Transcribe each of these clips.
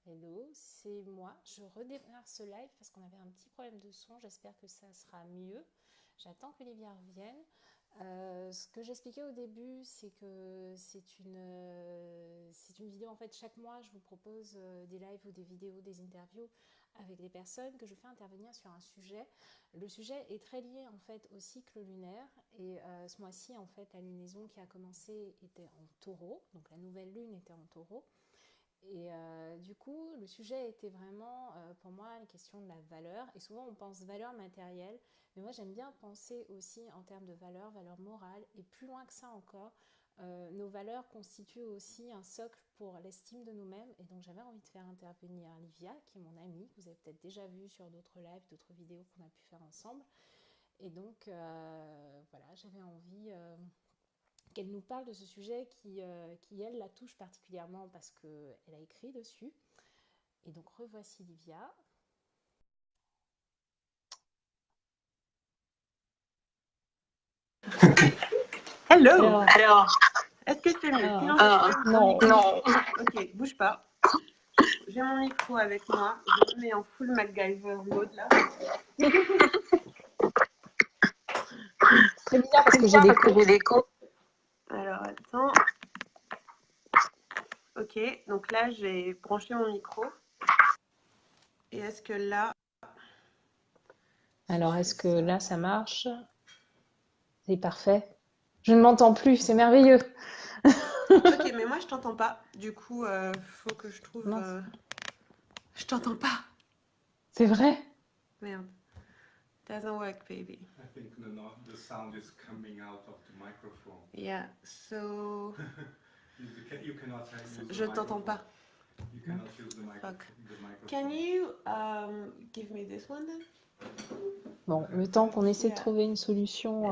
Hello, c'est moi. Je redémarre ce live parce qu'on avait un petit problème de son. J'espère que ça sera mieux. J'attends qu'Olivia revienne. Ce que j'expliquais au début, c'est que c'est une vidéo. En fait, chaque mois, je vous propose des lives ou des vidéos, des interviews avec des personnes que je fais intervenir sur un sujet. Le sujet est très lié en fait au cycle lunaire. Et ce mois-ci, en fait, la lunaison qui a commencé était en taureau. Donc la nouvelle lune était en taureau. Et du coup, le sujet était vraiment, pour moi, la question de la valeur. Et souvent, on pense valeur matérielle. Mais moi, j'aime bien penser aussi en termes de valeur morale. Et plus loin que ça encore, nos valeurs constituent aussi un socle pour l'estime de nous-mêmes. Et donc, j'avais envie de faire intervenir Livia, qui est mon amie, que vous avez peut-être déjà vu sur d'autres lives, d'autres vidéos qu'on a pu faire ensemble. Et donc, voilà, j'avais envie qu'elle nous parle de ce sujet qui, elle, la touche particulièrement parce qu'elle a écrit dessus. Et donc, revoici Livia. Hello. Alors, Est-ce que c'est mieux? Sinon, non. Non. Ok, bouge pas. J'ai mon micro avec moi. Je me mets en full MacGyver mode là. C'est bizarre parce que j'ai des coups. Alors, attends. Ok, donc là, j'ai branché mon micro. Et est-ce que là... Alors, est-ce que là, ça marche? C'est parfait. Je ne m'entends plus, c'est merveilleux. Ok, mais moi, je t'entends pas. Du coup, faut que je trouve... Je t'entends pas. C'est vrai? Merde. Doesn't work, baby. I think the sound is coming out of the microphone. Yeah, so... You cannot use the Je t'entends microphone. pas. You cannot use the Fuck. microphone. Can you give me this one then? Bon, le temps qu'on essaie de Yeah. trouver une solution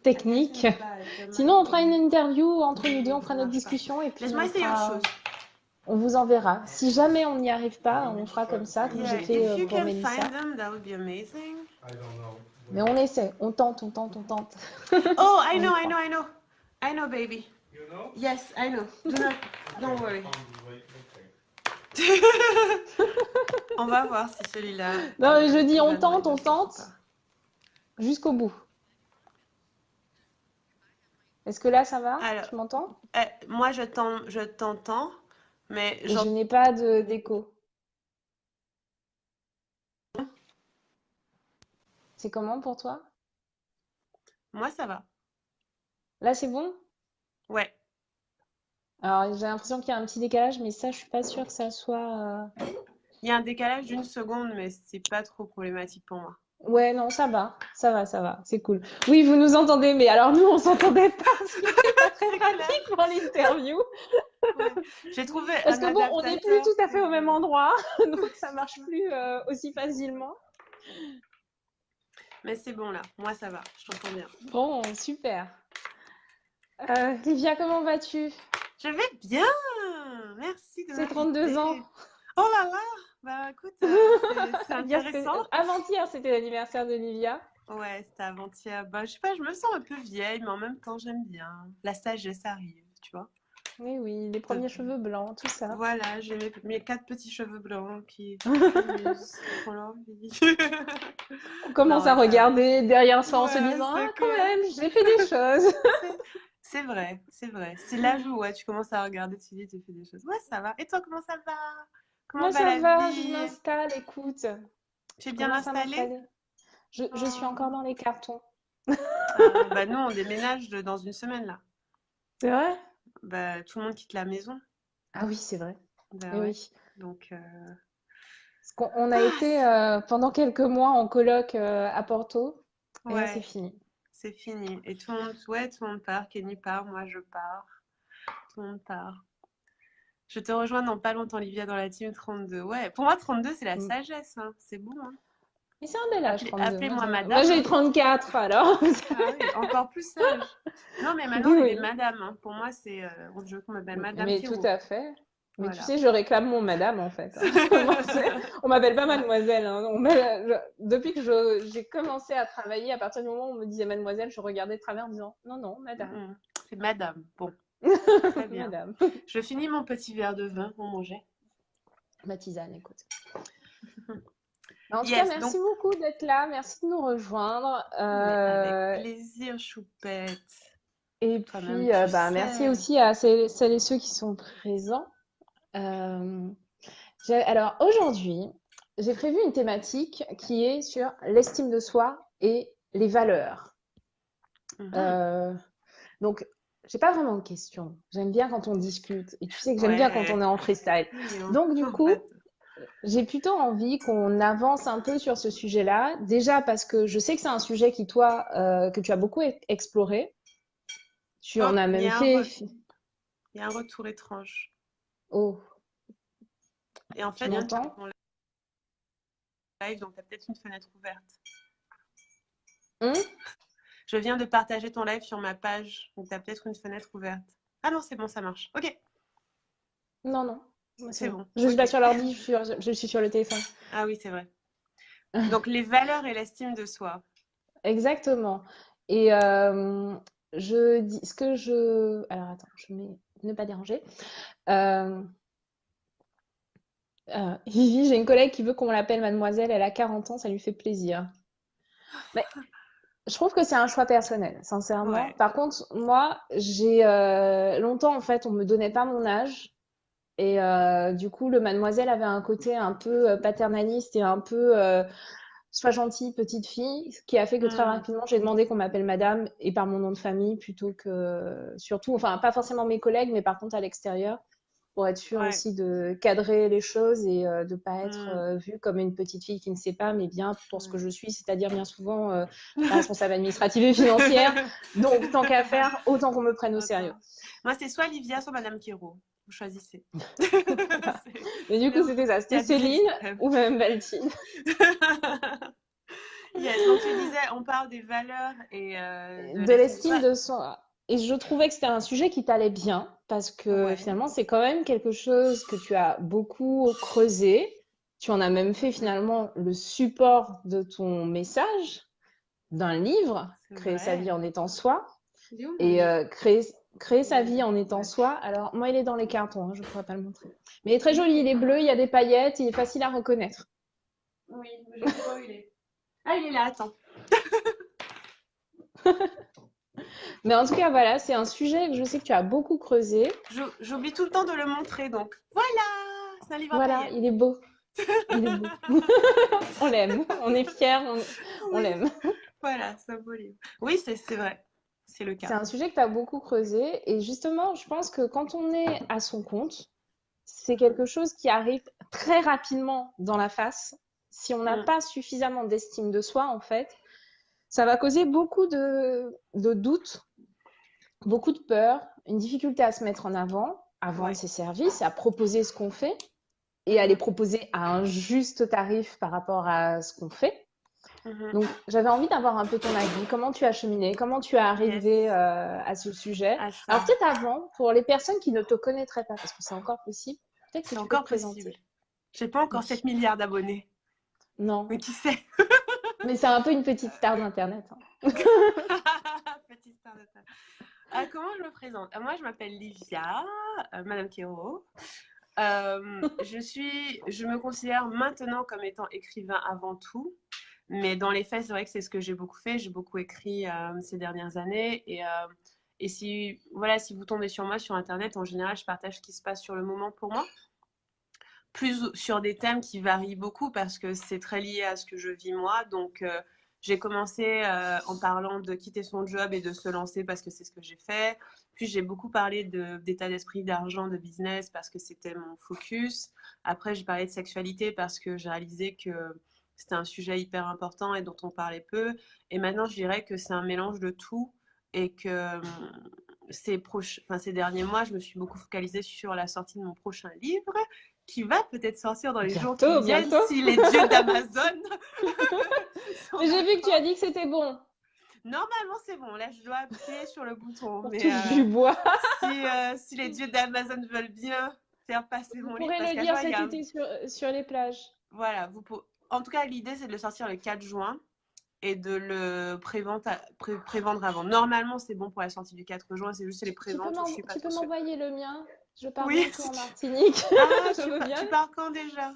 Technique. technique. Sinon, on fera une interview entre nous deux, on fera notre discussion et puis Laisse-moi essayer autre chose. on vous enverra. Si jamais on n'y arrive pas, on fera comme ça, comme j'ai Yeah, fait if you pour can Mélissa. find them, that would be amazing. I don't know. Mais on essaie, on tente. Oh, I On y know, croit. I know, I know. I know, baby. You know? Yes, I know. Don't worry. Wait, On va voir si celui-là. Non, mais je dis va on nous tente aider ou pas. jusqu'au bout. Est-ce que là ça va? Alors, Tu m'entends? moi, je t'entends, mais Et je n'ai pas d'écho. C'est comment pour toi? moi, ça va. Là c'est bon? Ouais. Alors j'ai l'impression qu'il y a un petit décalage, mais ça je suis pas sûre que ça soit. Il y a un décalage d'une seconde, mais c'est pas trop problématique pour moi. Ouais, non, ça va, c'est cool. Oui, vous nous entendez, mais alors nous on s'entendait pas, ce qui n'était pas très pratique pour l'interview. Ouais. J'ai trouvé Parce un que bon, on n'est plus adaptateur tout à fait au même pour- endroit, donc ça marche plus aussi facilement. Mais c'est bon là, moi ça va, je t'entends bien. Bon, super. Livia, comment vas-tu? Je vais bien, merci de C'est m'inviter. 32 ans. Oh là là, bah écoute, c'est Hier, intéressant. avant-hier, c'était l'anniversaire de Livia. Ouais, c'était avant-hier. Bah je sais pas, je me sens un peu vieille, mais en même temps j'aime bien. La sagesse arrive, tu vois. Oui, oui, les premiers cheveux blancs, tout ça. Voilà, j'ai mes 4 petits cheveux blancs qui s'amusent, qui font leur vie. On commence Non, à ouais, ça va. regarder derrière soi en se Ouais, disant, c'est ah, quand clair. même, j'ai fait des choses. C'est vrai, c'est vrai. C'est l'âge où ouais, tu commences à regarder, tu dis, tu fais des choses. Ouais, ça va. Et toi, comment ça va? Comment Moi, va ça la va, je vie? m'installe, écoute. Tu es Je bien commence à installée? m'installer. Je suis encore dans les cartons. Ah, bah nous, on déménage dans une semaine là. C'est vrai? Bah tout le monde quitte la maison. Ah oui, c'est vrai. Bah Eh ouais. oui. Donc, Parce qu'on a ah, été pendant quelques mois en coloc à Porto. Et là, c'est ouais, fini. c'est fini. Et tout le monde, ouais, tout le monde part. Kenny part, moi je pars. Tout le monde part. Je te rejoins dans pas longtemps, Olivia, dans la team 32. Ouais, pour moi, 32, c'est la Mm. sagesse, hein. C'est bon, hein. Mais c'est un bel âge, 32. Appelez-moi Moi, madame, j'ai hein. 34, alors. Ah oui, encore plus sage. Non, mais maintenant, Oui, on est des oui. madames, hein. Pour moi, c'est. Je m'appelle Madame Mais tout Pierrot. à fait. Mais tu Voilà. sais, je réclame mon madame, en fait, hein. On m'appelle pas mademoiselle, hein. Depuis que j'ai commencé à travailler, à partir du moment où on me disait mademoiselle, je regardais de travers en disant non, non, madame. C'est madame. Bon, très bien. Madame. Je finis mon petit verre de vin, on mangeait. Ma tisane, écoute. En tout cas, Yes, merci donc, beaucoup d'être là. Merci de nous rejoindre. mais avec plaisir, choupette. Et Toi-même, puis, tu merci sais. aussi à celles et ceux qui sont présents. Euh, alors, aujourd'hui, j'ai prévu une thématique qui est sur l'estime de soi et les valeurs. Mhm. Euh, donc, j'ai pas vraiment de questions. J'aime bien quand on discute. Et tu sais que j'aime bien quand on Ouais. est en freestyle. Mignon. Donc, du En coup, fait. j'ai plutôt envie qu'on avance un peu sur ce sujet-là. Déjà parce que je sais que c'est un sujet qui, toi, que tu as beaucoup exploré. Tu Oh, en as il y même a un fait. il y a un retour étrange. Oh, Et en tu fait, je viens de m'entends? partager ton live, donc tu as peut-être une fenêtre ouverte. Hum. Je viens de partager ton live sur ma page, donc tu as peut-être une fenêtre ouverte. Ah non, c'est bon, ça marche. Ok, Non, non. Ouais, c'est c'est bon. bon. Je suis pas Ok. sur l'ordi, je suis sur le téléphone. Ah oui, c'est vrai. Donc les valeurs et l'estime de soi. Exactement. Et je dis ce que je. Alors attends, je mets ne pas déranger. Euh, Vivi, j'ai une collègue qui veut qu'on l'appelle mademoiselle. Elle a 40 ans, ça lui fait plaisir. Mais je trouve que c'est un choix personnel, sincèrement. Ouais. Par contre, moi, j'ai longtemps, en fait, on me donnait pas mon âge. Et du coup, le mademoiselle avait un côté un peu paternaliste et un peu sois gentille, petite fille, ce qui a fait que très Hmm. rapidement, j'ai demandé qu'on m'appelle madame et par mon nom de famille plutôt que surtout, enfin, pas forcément mes collègues, mais par contre à l'extérieur, pour être sûr Ouais. aussi de cadrer les choses et de ne pas être Hmm. vue comme une petite fille qui ne sait pas, mais bien pour ce que Ouais. je suis, c'est-à-dire bien souvent la responsable administrative et financière. Donc, tant qu'à faire, autant qu'on me prenne au sérieux. Attends. Moi, c'est soit Livia, soit Madame Kiro. Vous choisissez. Voilà. C'est- Mais du coup, c'était ça. Il y C'était a deux Céline extrêmes. ou même Valtine. Yes, donc tu disais, on parle des valeurs et de De l'estime de l'estime soi. de soi. Et je trouvais que c'était un sujet qui t'allait bien parce que Ouais. finalement, c'est quand même quelque chose que tu as beaucoup creusé. Tu en as même fait Mhm. finalement le support de ton message d'un livre, C'est Créer sa vie vrai. en étant soi. Il est où mon Et livre? créer sa Il est vie là. en étant Ouais. soi. Alors, moi, il est dans les cartons, hein, je ne pourrais pas le montrer. Mais il est très joli, il est bleu, il y a des paillettes, il est facile à reconnaître. Oui, mais je sais pas où il est. Ah, il est là, attends. Mais en tout cas, voilà, c'est un sujet que je sais que tu as beaucoup creusé. J'oublie tout le temps de le montrer, donc voilà, c'est un livre à Voilà, paillettes. il est beau. Il est beau. On l'aime, on est fiers, on Oui, l'aime. voilà, c'est un beau livre. Oui, c'est vrai, c'est le C'est cas. un sujet que tu as beaucoup creusé et justement, je pense que quand on est à son compte, c'est quelque chose qui arrive très rapidement dans la face. Si on n'a Mm. pas suffisamment d'estime de soi, en fait, ça va causer beaucoup de doutes, beaucoup de peur, une difficulté à se mettre en avant, à vendre Ouais. ses services, à proposer ce qu'on fait et à les Mhm. proposer à un juste tarif par rapport à ce qu'on fait. Mhm. Donc, j'avais envie d'avoir un peu ton avis. Comment tu as cheminé? Comment tu es Yes, arrivé à ce sujet? à Alors, ça. peut-être avant, pour les personnes qui ne te connaîtraient pas, parce que c'est encore possible, peut-être que C'est tu peux te encore possible. présenter. J'ai pas encore Oui. 7 milliards d'abonnés, Non. mais qui sait? Mais c'est un peu une petite star d'Internet, hein. Petite star de ta- comment je me présente? Moi, je m'appelle Livia, Madame Kero. Je me considère maintenant comme étant écrivain avant tout, mais dans les faits, c'est vrai que c'est ce que j'ai beaucoup fait. J'ai beaucoup écrit ces dernières années et si, voilà, si vous tombez sur moi sur Internet, en général, je partage ce qui se passe sur le moment pour moi, plus sur des thèmes qui varient beaucoup parce que c'est très lié à ce que je vis moi. Donc, j'ai commencé en parlant de quitter son job et de se lancer parce que c'est ce que j'ai fait. Puis j'ai beaucoup parlé d'état d'esprit, d'argent, de business parce que c'était mon focus. Après, j'ai parlé de sexualité parce que j'ai réalisé que c'était un sujet hyper important et dont on parlait peu. Et maintenant, je dirais que c'est un mélange de tout et que ces derniers mois, je me suis beaucoup focalisée sur la sortie de mon prochain livre qui va peut-être sortir dans les jours qui Bientôt, viennent bientôt. si les dieux d'Amazon sont Mais j'ai vu que tu d'accord. as dit que c'était bon. Normalement, c'est bon. Là, je dois appuyer sur le bouton. On Mais touche du bois. si les dieux d'Amazon veulent bien faire passer Vous mon livre, pourrez parce le qu'à lire chaque fois, il y cet a un... été sur les plages. Voilà, en tout cas, l'idée, c'est de le sortir le 4 juin et de le prévendre avant. Normalement, c'est bon pour la sortie du 4 juin. C'est juste les préventes où je suis pas Tu peux trop sûre. m'envoyer le mien? Je pars Oui, bientôt si en tu... Martinique. Ah, Je veux bien. tu pars quand déjà?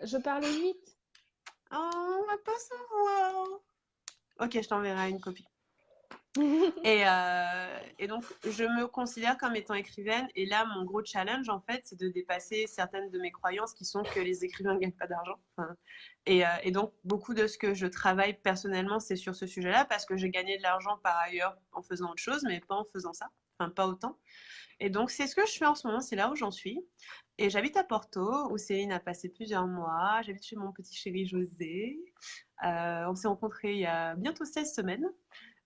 Je pars le 8. Oh, on va pas se voir. Ok, je t'enverrai une copie. Et donc, je me considère comme étant écrivaine. Et là, mon gros challenge, en fait, c'est de dépasser certaines de mes croyances qui sont que les écrivains ne gagnent pas d'argent. Enfin, et donc, beaucoup de ce que je travaille personnellement, c'est sur ce sujet-là, parce que j'ai gagné de l'argent par ailleurs en faisant autre chose, mais pas en faisant ça. Enfin, pas autant. Et donc, c'est ce que je fais en ce moment, c'est là où j'en suis. Et j'habite à Porto, où Céline a passé plusieurs mois. J'habite chez mon petit chéri José. On s'est rencontrés il y a bientôt 16 semaines.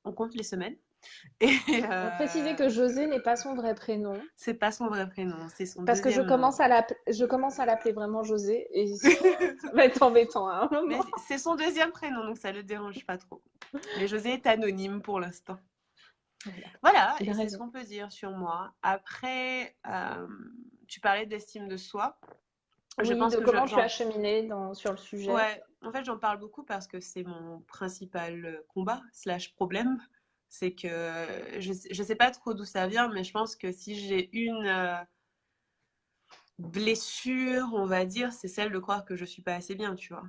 On compte les semaines. Et On va préciser que José n'est pas son vrai prénom. c'est pas son vrai prénom, c'est son Parce que deuxième nom. je commence à l'appeler vraiment José. Et ça va être embêtant à un Mais moment. c'est son deuxième prénom, donc ça le dérange pas trop. Mais José est anonyme pour l'instant. Voilà. Voilà, Il et a c'est ce raison. qu'on peut dire sur moi. Après, tu parlais d'estime de soi. Je Oui, pense de que comment tu as cheminé sur le sujet. ouais, en fait, j'en parle beaucoup parce que c'est mon principal combat slash problème. C'est que je sais pas trop d'où ça vient, mais je pense que si j'ai une blessure, on va dire, c'est celle de croire que je suis pas assez bien, tu vois.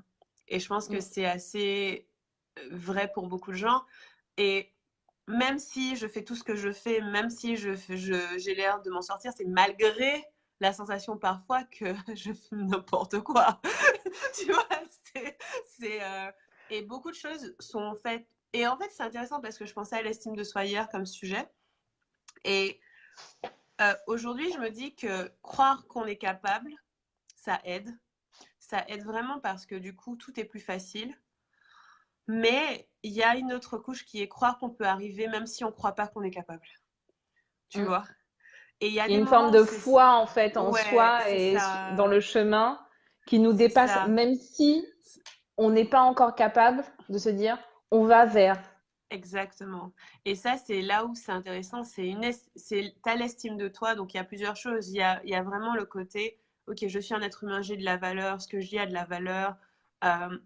Et je pense que Mm. c'est assez vrai pour beaucoup de gens. Et même si je fais tout ce que je fais, même si j'ai l'air de m'en sortir, c'est malgré la sensation parfois que je fais n'importe quoi. Tu vois, c'est, et beaucoup de choses sont faites. Et en fait, c'est intéressant parce que je pensais à l'estime de soi hier comme sujet. Et aujourd'hui, je me dis que croire qu'on est capable, ça aide. Ça aide vraiment parce que du coup, tout est plus facile. Mais il y a une autre couche qui est croire qu'on peut arriver même si on ne croit pas qu'on est capable. Tu Mm. vois? Et il y a Il y a des une forme moments où de c'est... foi en fait en Ouais, soi c'est et dans ça. le chemin qui nous C'est dépasse, ça. même si on n'est pas encore capable de se dire on va vers. Exactement. Et ça, c'est là où c'est intéressant. T'as l'estime de toi. Donc, il y a plusieurs choses. Il y a vraiment le côté, OK, je suis un être humain, j'ai de la valeur. Ce que je dis a de la valeur.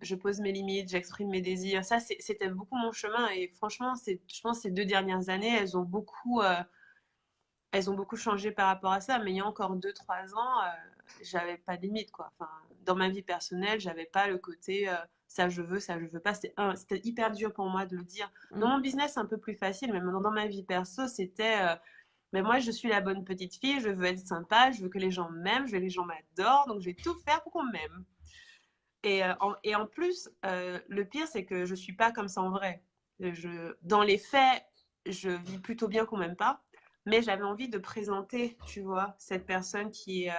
Je pose mes limites, j'exprime mes désirs. Ça, c'était beaucoup mon chemin. Et franchement, je pense que ces 2 dernières années, elles ont beaucoup changé par rapport à ça. Mais il y a encore 2, 3 ans, j'avais pas de limite, quoi. Enfin, dans ma vie personnelle, j'avais pas le côté ça je veux, ça je veux pas. C'était hyper dur pour moi de le dire. Dans Mm. mon business, c'est un peu plus facile, mais dans ma vie perso, c'était mais moi, je suis la bonne petite fille, je veux être sympa, je veux que les gens m'aiment, je veux que les gens m'adorent, donc je vais tout faire pour qu'on m'aime. Et en plus, le pire, c'est que je suis pas comme ça en vrai. Dans les faits, je vis plutôt bien qu'on m'aime pas, mais j'avais envie de présenter, tu vois, cette personne qui est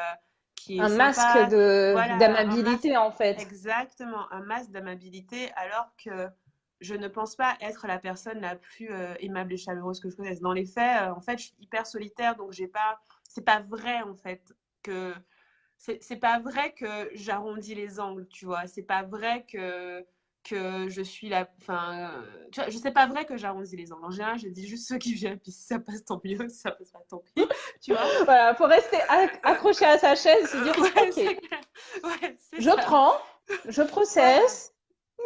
Un masque sympa, de voilà, un masque, d'amabilité en fait. exactement, un masque d'amabilité, alors que je ne pense pas être la personne la plus aimable et chaleureuse que je connaisse. Dans les faits, en fait, je suis hyper solitaire, donc c'est pas vrai en fait que c'est pas vrai que j'arrondis les angles, tu vois. C'est pas vrai que je suis la. Enfin, tu vois, c'est pas vrai que j'arrondis les angles. En général, je dis juste ceux qui viennent, puis si ça passe, tant mieux. Si ça passe pas, tant pis, tu vois. Voilà, faut rester accroché à sa chaise et se dire Ouais, ok, c'est clair. Ouais, c'est je ça. prends, je Voilà. processe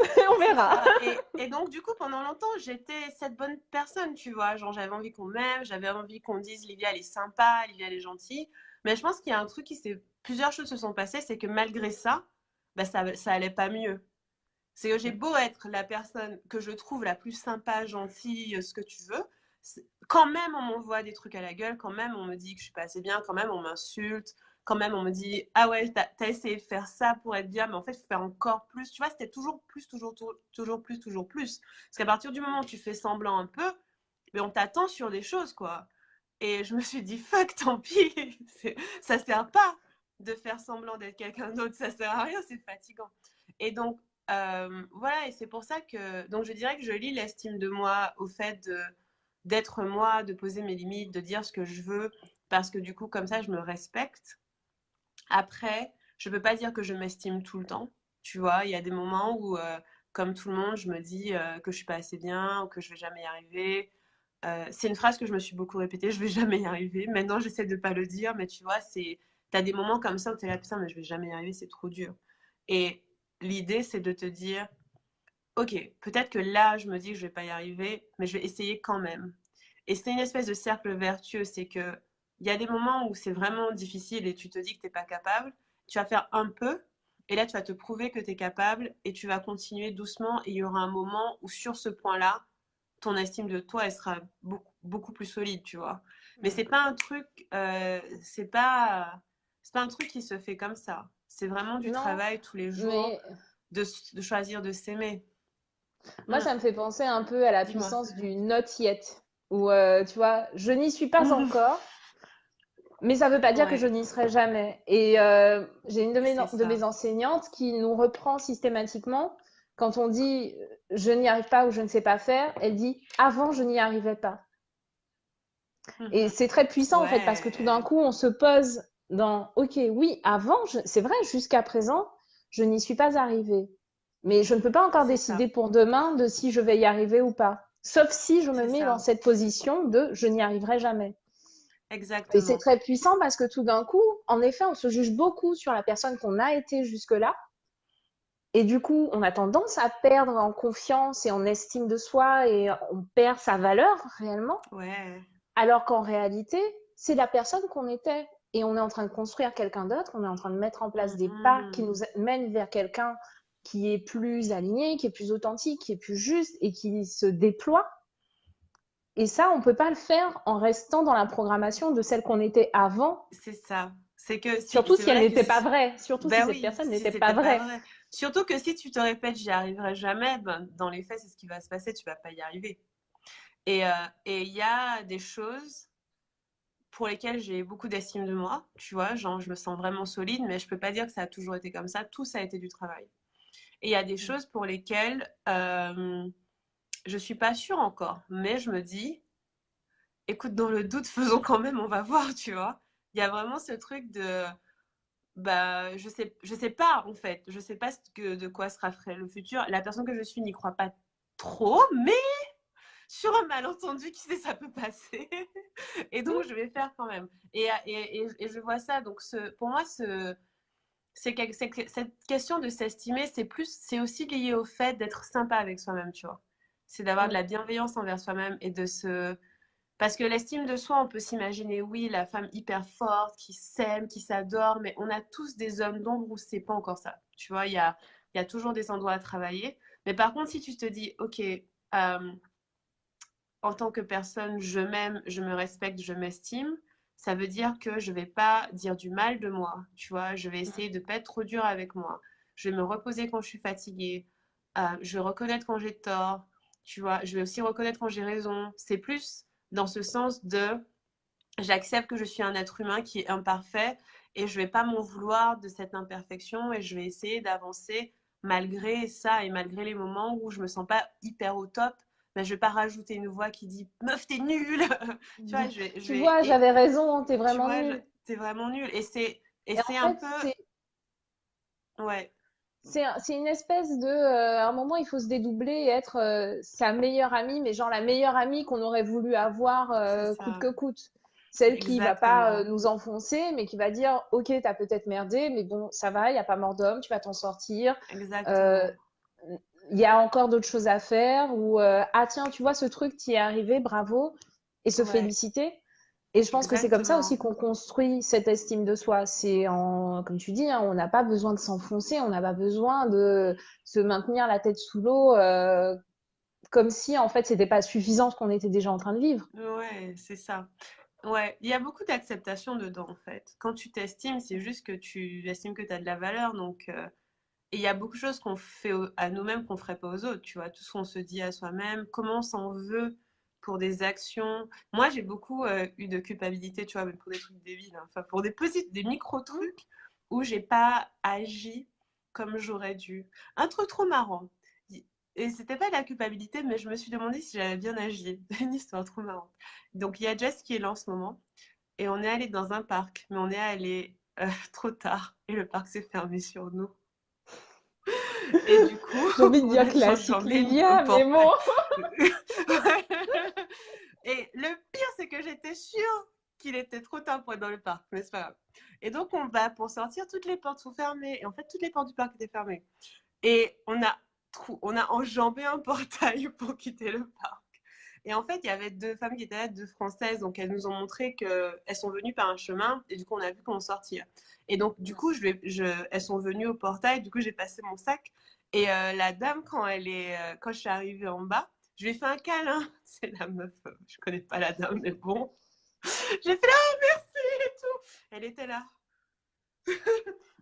et on C'est verra. ça. Et donc, du coup, pendant longtemps, j'étais cette bonne personne, tu vois. Genre, j'avais envie qu'on m'aime, j'avais envie qu'on dise Livia, elle est sympa, Livia, elle est gentille. Mais je pense qu'il y a un truc qui s'est. Plusieurs choses se sont passées, c'est que malgré ça, bah, ça allait pas mieux. C'est que j'ai beau être la personne que je trouve la plus sympa, gentille, ce que tu veux. Quand même, on m'envoie des trucs à la gueule, quand même, on me dit que je suis pas assez bien, quand même, on m'insulte, quand même, on me dit ah ouais, t'as essayé de faire ça pour être bien, mais en fait, il faut faire encore plus. Tu vois, c'était toujours plus, toujours plus, toujours plus. Parce qu'à partir du moment où tu fais semblant un peu, mais on t'attend sur des choses, quoi. Et je me suis dit fuck, tant pis, ça sert pas de faire semblant d'être quelqu'un d'autre, ça sert à rien, c'est fatigant. Et donc, voilà, et c'est pour ça que donc je dirais que je lie l'estime de moi au fait d'être moi, de poser mes limites, de dire ce que je veux, parce que du coup, comme ça, je me respecte. Après, je peux pas dire que je m'estime tout le temps. Tu vois, il y a des moments où, comme tout le monde, je me dis que je suis pas assez bien ou que je vais jamais y arriver. C'est une phrase que je me suis beaucoup répétée, je vais jamais y arriver. Maintenant, j'essaie de pas le dire, mais tu vois, t'as des moments comme ça où t'es là, putain, mais je vais jamais y arriver, c'est trop dur. Et l'idée, c'est de te dire, ok, peut-être que là, je me dis que je vais pas y arriver, mais je vais essayer quand même. Et c'est une espèce de cercle vertueux, c'est que Il y a des moments où c'est vraiment difficile et tu te dis que tu n'es pas capable. Tu vas faire un peu et là, tu vas te prouver que tu es capable et tu vas continuer doucement. Et il y aura un moment où sur ce point-là, ton estime de toi, elle sera beaucoup, beaucoup plus solide, tu vois. Mais c'est pas un truc, c'est pas un truc qui se fait comme ça. C'est vraiment du Non, travail tous les jours mais de choisir de s'aimer. moi, Mm. ça me fait penser un peu à la Dis-moi. puissance du not yet, où, tu vois, je n'y suis pas Mhm. encore, mais ça veut pas dire que je Ouais, n'y serai jamais. Et j'ai une c'est de ça. mes enseignantes qui nous reprend systématiquement quand on dit je n'y arrive pas ou je ne sais pas faire, elle dit avant je n'y arrivais pas. Et Mhm. c'est très puissant en fait parce que tout d'un Ouais, coup on se pose dans ok oui avant c'est vrai jusqu'à présent je n'y suis pas arrivée, mais je ne peux pas encore c'est ça. décider pour demain de si je vais y arriver ou pas. Sauf si je me C'est mets dans ça. cette position de je n'y arriverai jamais. Et c'est Exactement. très puissant parce que tout d'un coup, en effet, on se juge beaucoup sur la personne qu'on a été jusque-là. Et du coup, on a tendance à perdre en confiance et en estime de soi et on perd sa valeur réellement. Ouais, Alors qu'en réalité, c'est la personne qu'on était. Et on est en train de construire quelqu'un d'autre, on est en train de mettre en place des pas qui mhm. nous mènent vers quelqu'un qui est plus aligné, qui est plus authentique, qui est plus juste et qui se déploie. Et ça, on ne peut pas le faire en restant dans la programmation de celle qu'on était avant. C'est ça. C'est que si, Surtout c'est si elle vrai que n'était pas si, vraie, surtout si ben cette oui, personne si n'était pas c'était pas vraie. vrai. Surtout que si tu te répètes, j'y arriverai jamais, ben, dans les faits, c'est ce qui va se passer, tu vas pas y arriver. Et il y a des choses pour lesquelles j'ai beaucoup d'estime de moi, tu vois, genre je me sens vraiment solide, mais je peux pas dire que ça a toujours été comme ça, tout ça a été du travail. Et il y a des choses pour lesquelles je suis pas sûre encore, mais je me dis, écoute, dans le doute, faisons quand même, on va voir, tu vois. Il y a vraiment ce truc de bah, je sais pas en fait. Je sais pas de quoi sera fait le futur. La personne que je suis n'y croit pas trop, mais sur un malentendu, qui sait, ça peut passer. Et donc, je vais faire quand même. Et je vois ça. Donc, pour moi, cette question de s'estimer, c'est aussi lié au fait d'être sympa avec soi-même, tu vois. C'est d'avoir de Mm. la bienveillance envers soi-même et de se parce que l'estime de soi, on peut s'imaginer, oui, la femme hyper forte, qui s'aime, qui s'adore, mais on a tous des zones d'ombre où c'est pas encore ça. Tu vois, il y a toujours des endroits à travailler. Mais par contre, si tu te dis, OK, en tant que personne, je m'aime, je me respecte, je m'estime, ça veut dire que je vais pas dire du mal de moi. Tu vois, je vais essayer de pas être trop dur avec moi. Je vais me reposer quand je suis fatiguée. Je vais reconnaître quand j'ai tort. Tu vois, je vais aussi reconnaître quand j'ai raison. C'est plus dans ce sens de j'accepte que je suis un être humain qui est imparfait et je vais pas m'en vouloir de cette imperfection et je vais essayer d'avancer malgré ça et malgré les moments où je me sens pas hyper au top. Ben, je vais pas rajouter une voix qui dit meuf t'es nulle. Tu vois, Tu vois, et j'avais raison, t'es tu vraiment vois nul. t'es vraiment nulle et Et en c'est un fait, peu ouais c'est une espèce de, à un moment, il faut se dédoubler et être sa meilleure amie, mais genre la meilleure amie qu'on aurait voulu avoir c'est coûte ça que coûte. Celle qui va pas exactement nous enfoncer, mais qui va dire, ok, t'as peut-être merdé, mais bon, ça va, il y a pas mort d'homme, tu vas t'en sortir. Euh, exactement Il y a encore d'autres choses à faire. Ou ah tiens, tu vois ce truc, t'y es arrivé, bravo, et se ouais féliciter. Et je pense que c'est comme ça exactement aussi qu'on construit cette estime de soi. C'est en, comme tu dis, hein, on n'a pas besoin de s'enfoncer, on n'a pas besoin de se maintenir la tête sous l'eau, comme si en fait c'était pas suffisant ce qu'on était déjà en train de vivre. ouais c'est ça. Ouais, il y a beaucoup d'acceptation dedans en fait. Quand tu t'estimes, c'est juste que tu estimes que tu as de la valeur. Donc, et il y a beaucoup de choses qu'on fait à nous-mêmes qu'on ferait pas aux autres, tu vois. Tout ce qu'on se dit à soi-même, comment on s'en veut pour des actions. Moi, j'ai beaucoup eu de culpabilité, tu vois, même pour des trucs débiles, hein. Enfin, pour des micro-trucs où j'ai pas agi comme j'aurais dû. Un truc trop marrant. Et c'était pas de la culpabilité, mais je me suis demandé si j'avais bien agi. Une histoire trop marrante. Donc, il y a Jess qui est là en ce moment. Et on est allé dans un parc, mais on est allé trop tard. Et le parc s'est fermé sur nous. Et du coup, J'ai envie de on dire a dû classique enjamber un Livia, mais bon. portail. Et le pire, c'est que j'étais sûre qu'il était trop tard pour être dans le parc, mais c'est pas grave. Et donc, on va pour sortir, toutes les portes sont fermées. Et en fait, toutes les portes du parc étaient fermées. Et on a enjambé un portail pour quitter le parc. Et en fait, il y avait deux femmes qui étaient là, deux Françaises, donc elles nous ont montré qu'elles sont venues par un chemin, et du coup, on a vu comment sortir. Et donc, du coup, elles sont venues au portail, du coup, j'ai passé mon sac, et la dame, quand je suis arrivée en bas, je lui ai fait un câlin. C'est la meuf, je connais pas la dame, mais bon. J'ai fait là, merci et tout. Elle était là.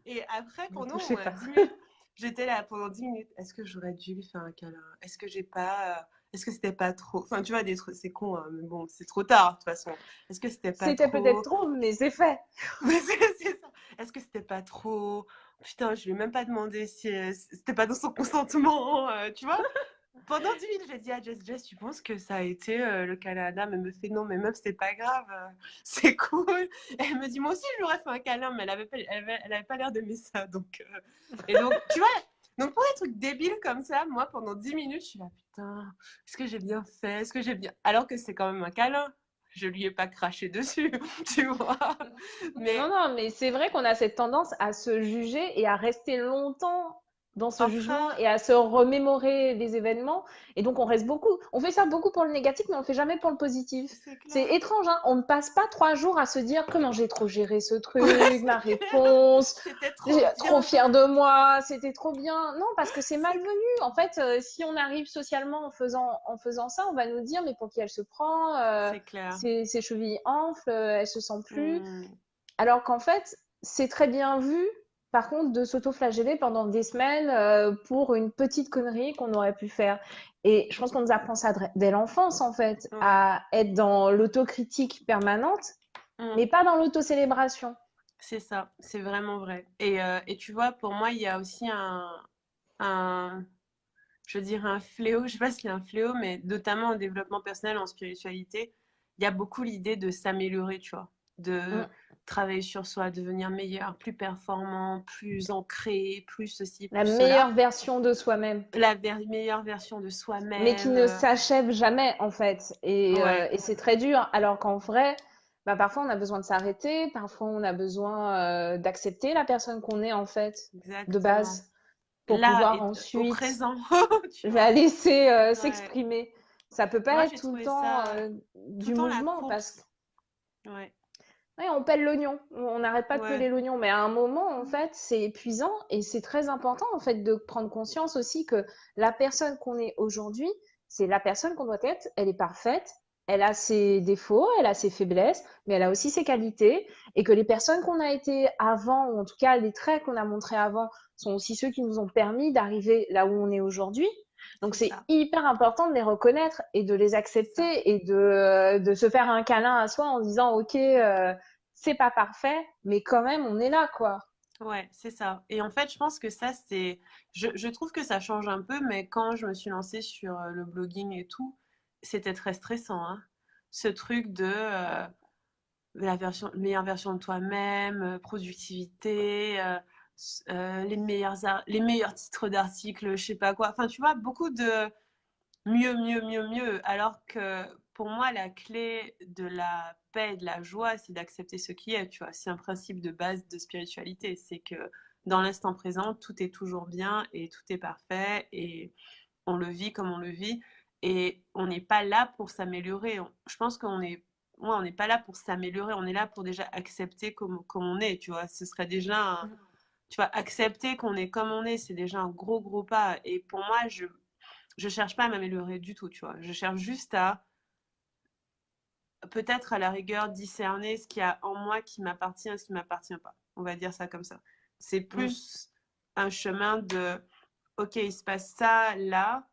Et après, Ne pendant touchez pas. 10 minutes, j'étais là pendant 10 minutes. Est-ce que j'aurais dû lui faire un câlin? Est-ce que j'ai pas. Est-ce que c'était pas trop. Enfin, tu vois, des trucs, c'est con, hein, mais bon, c'est trop tard, de toute façon. Est-ce que c'était pas C'était peut-être trop. trop, mais c'est fait. Mais c'est ça. Est-ce que c'était pas trop. Putain, je lui ai même pas demandé si c'était pas dans son consentement, tu vois? Pendant 10 minutes, j'ai dit à Jess, tu penses que ça a été le Canada? Elle me fait non, mais meuf, c'est pas grave, c'est cool. Et elle me dit, moi aussi, je lui aurais fait un câlin, mais elle avait pas l'air d'aimer ça. Et donc, tu vois, donc pour des trucs débiles comme ça, moi, pendant 10 minutes, je suis là, putain, est-ce que j'ai bien fait? Est-ce que j'ai bien. Alors que c'est quand même un câlin. Je lui ai pas craché dessus, tu vois. Mais Non, mais c'est vrai qu'on a cette tendance à se juger et à rester longtemps dans ce en jugement train. et à se remémorer les événements. Et donc, on reste beaucoup. On fait ça beaucoup pour le négatif, mais on le fait jamais pour le positif. C'est C'est clair. étrange, hein. On ne passe pas 3 jours à se dire comment j'ai trop géré ce truc, Ouais, ma c'est clair. réponse, C'était trop j'ai trop bien. fière de moi, c'était trop bien. Non, parce que c'est C'est malvenu. En fait, si on arrive socialement en faisant ça, on va nous dire, mais pour qui elle se prend, c'est clair. ses chevilles enflent, elle se sent plus. Hmm. Alors qu'en fait, c'est très bien vu, par contre, de s'auto-flageller pendant des semaines pour une petite connerie qu'on aurait pu faire. Et je pense qu'on nous apprend ça dès l'enfance, en fait, Ouais. à être dans l'autocritique permanente, Hmm. mais pas dans l'autocélébration. C'est ça, c'est vraiment vrai. Et tu vois, pour moi, il y a aussi un, je dirais un fléau, je sais pas si c'est un fléau, mais notamment en développement personnel, en spiritualité, il y a beaucoup l'idée de s'améliorer, tu vois, de Mm. travailler sur soi, devenir meilleur, plus performant, plus ancré, plus ceci, La plus cela. meilleure version de soi-même, Meilleure version de mais qui soi-même. ne s'achève jamais, en fait. Ouais, Et c'est très dur, alors qu'en vrai, bah, parfois on a besoin de s'arrêter, parfois on a besoin d'accepter la personne qu'on est, en fait, de exactement. base, pour Là, pouvoir et au ensuite présent, tu la vois. laisser Ouais. s'exprimer. Ça peut pas Moi, être j'ai tout le trouvé temps ça tout du le temps la mouvement parce que course. Ouais, ouais, on pèle l'oignon. On n'arrête pas de ouais, peler l'oignon, mais à un moment, en fait, c'est épuisant et c'est très important, en fait, de prendre conscience aussi que la personne qu'on est aujourd'hui, c'est la personne qu'on doit être. Elle est parfaite. Elle a ses défauts, elle a ses faiblesses, mais elle a aussi ses qualités et que les personnes qu'on a été avant, ou en tout cas les traits qu'on a montrés avant, sont aussi ceux qui nous ont permis d'arriver là où on est aujourd'hui. Donc c'est c'est ça, hyper important de les reconnaître et de les c'est ça. accepter et de se faire un câlin à soi en disant ok, c'est pas parfait, mais quand même on est là quoi. Ouais, c'est ça. Et en fait, je pense que ça, c'est. Je trouve que ça change un peu, mais quand je me suis lancée sur le blogging et tout, c'était très stressant, hein. Ce truc de meilleure version de toi-même, productivité, les meilleurs titres d'articles, je sais pas quoi. Enfin, tu vois, beaucoup de mieux, mieux, mieux, mieux. Alors que pour moi, la clé de la paix et de la joie, c'est d'accepter ce qui est, tu vois. C'est un principe de base de spiritualité. C'est que dans l'instant présent, tout est toujours bien et tout est parfait et on le vit comme on le vit. Et on n'est pas là pour s'améliorer. Je pense qu'on est. Ouais, on n'est pas là pour s'améliorer, on est là pour déjà accepter comme on est, tu vois. Ce serait déjà tu vois, accepter qu'on est comme on est, c'est déjà un gros, gros pas. Et pour moi, je cherche pas à m'améliorer du tout, tu vois. Je cherche juste à, peut-être à la rigueur, discerner ce qu'il y a en moi qui m'appartient et ce qui m'appartient pas. On va dire ça comme ça. C'est Mm. plus un chemin de, ok, il se passe ça là.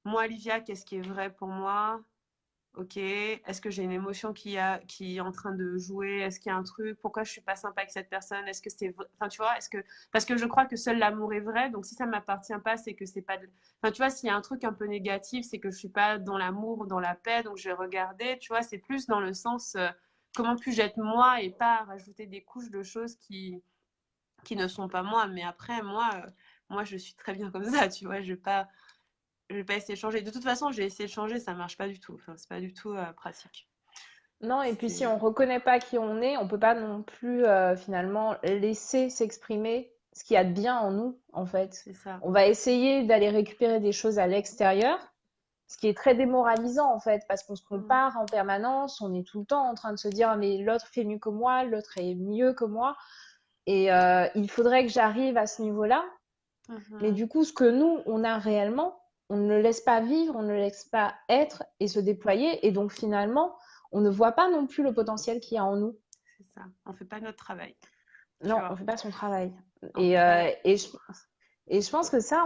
Moi, Olivia, qu'est-ce qui est vrai pour moi? Ok, est-ce que j'ai une émotion qui est en train de jouer? Est-ce qu'il y a un truc? Pourquoi je suis pas sympa avec cette personne? Est-ce que c'est, enfin, tu vois, parce que je crois que seul l'amour est vrai. Donc si ça m'appartient pas, c'est que c'est pas, enfin, tu vois, s'il y a un truc un peu négatif, c'est que je suis pas dans l'amour, dans la paix. Donc je vais regarder, tu vois, c'est plus dans le sens comment puis-je être moi et pas rajouter des couches de choses qui ne sont pas moi. Mais après, moi, je suis très bien comme ça, tu vois. Je vais pas essayer de changer. De toute façon, j'ai essayé de changer, ça marche pas du tout. Enfin, c'est pas du tout pratique. Non, et puis si C'est on reconnaît pas qui on est, on peut pas non plus finalement laisser s'exprimer ce qu'il y a de bien en nous, en fait. c'est ça. On va essayer d'aller récupérer des choses à l'extérieur, Ce qui est très démoralisant, en fait, parce qu'on se Mm. compare en permanence, on est tout le temps en train de se dire, mais l'autre fait mieux que moi, l'autre est mieux que moi. Et il faudrait que j'arrive à ce niveau-là. Mais Mhm. du coup, ce que nous, on a réellement, on ne le laisse pas vivre, on ne le laisse pas être et se déployer. Et donc, finalement, on ne voit pas non plus le potentiel qu'il y a en nous. C'est ça. On fait pas notre travail, tu Non, on vois. fait pas son travail. On fait Et, pas. et je pense que ça,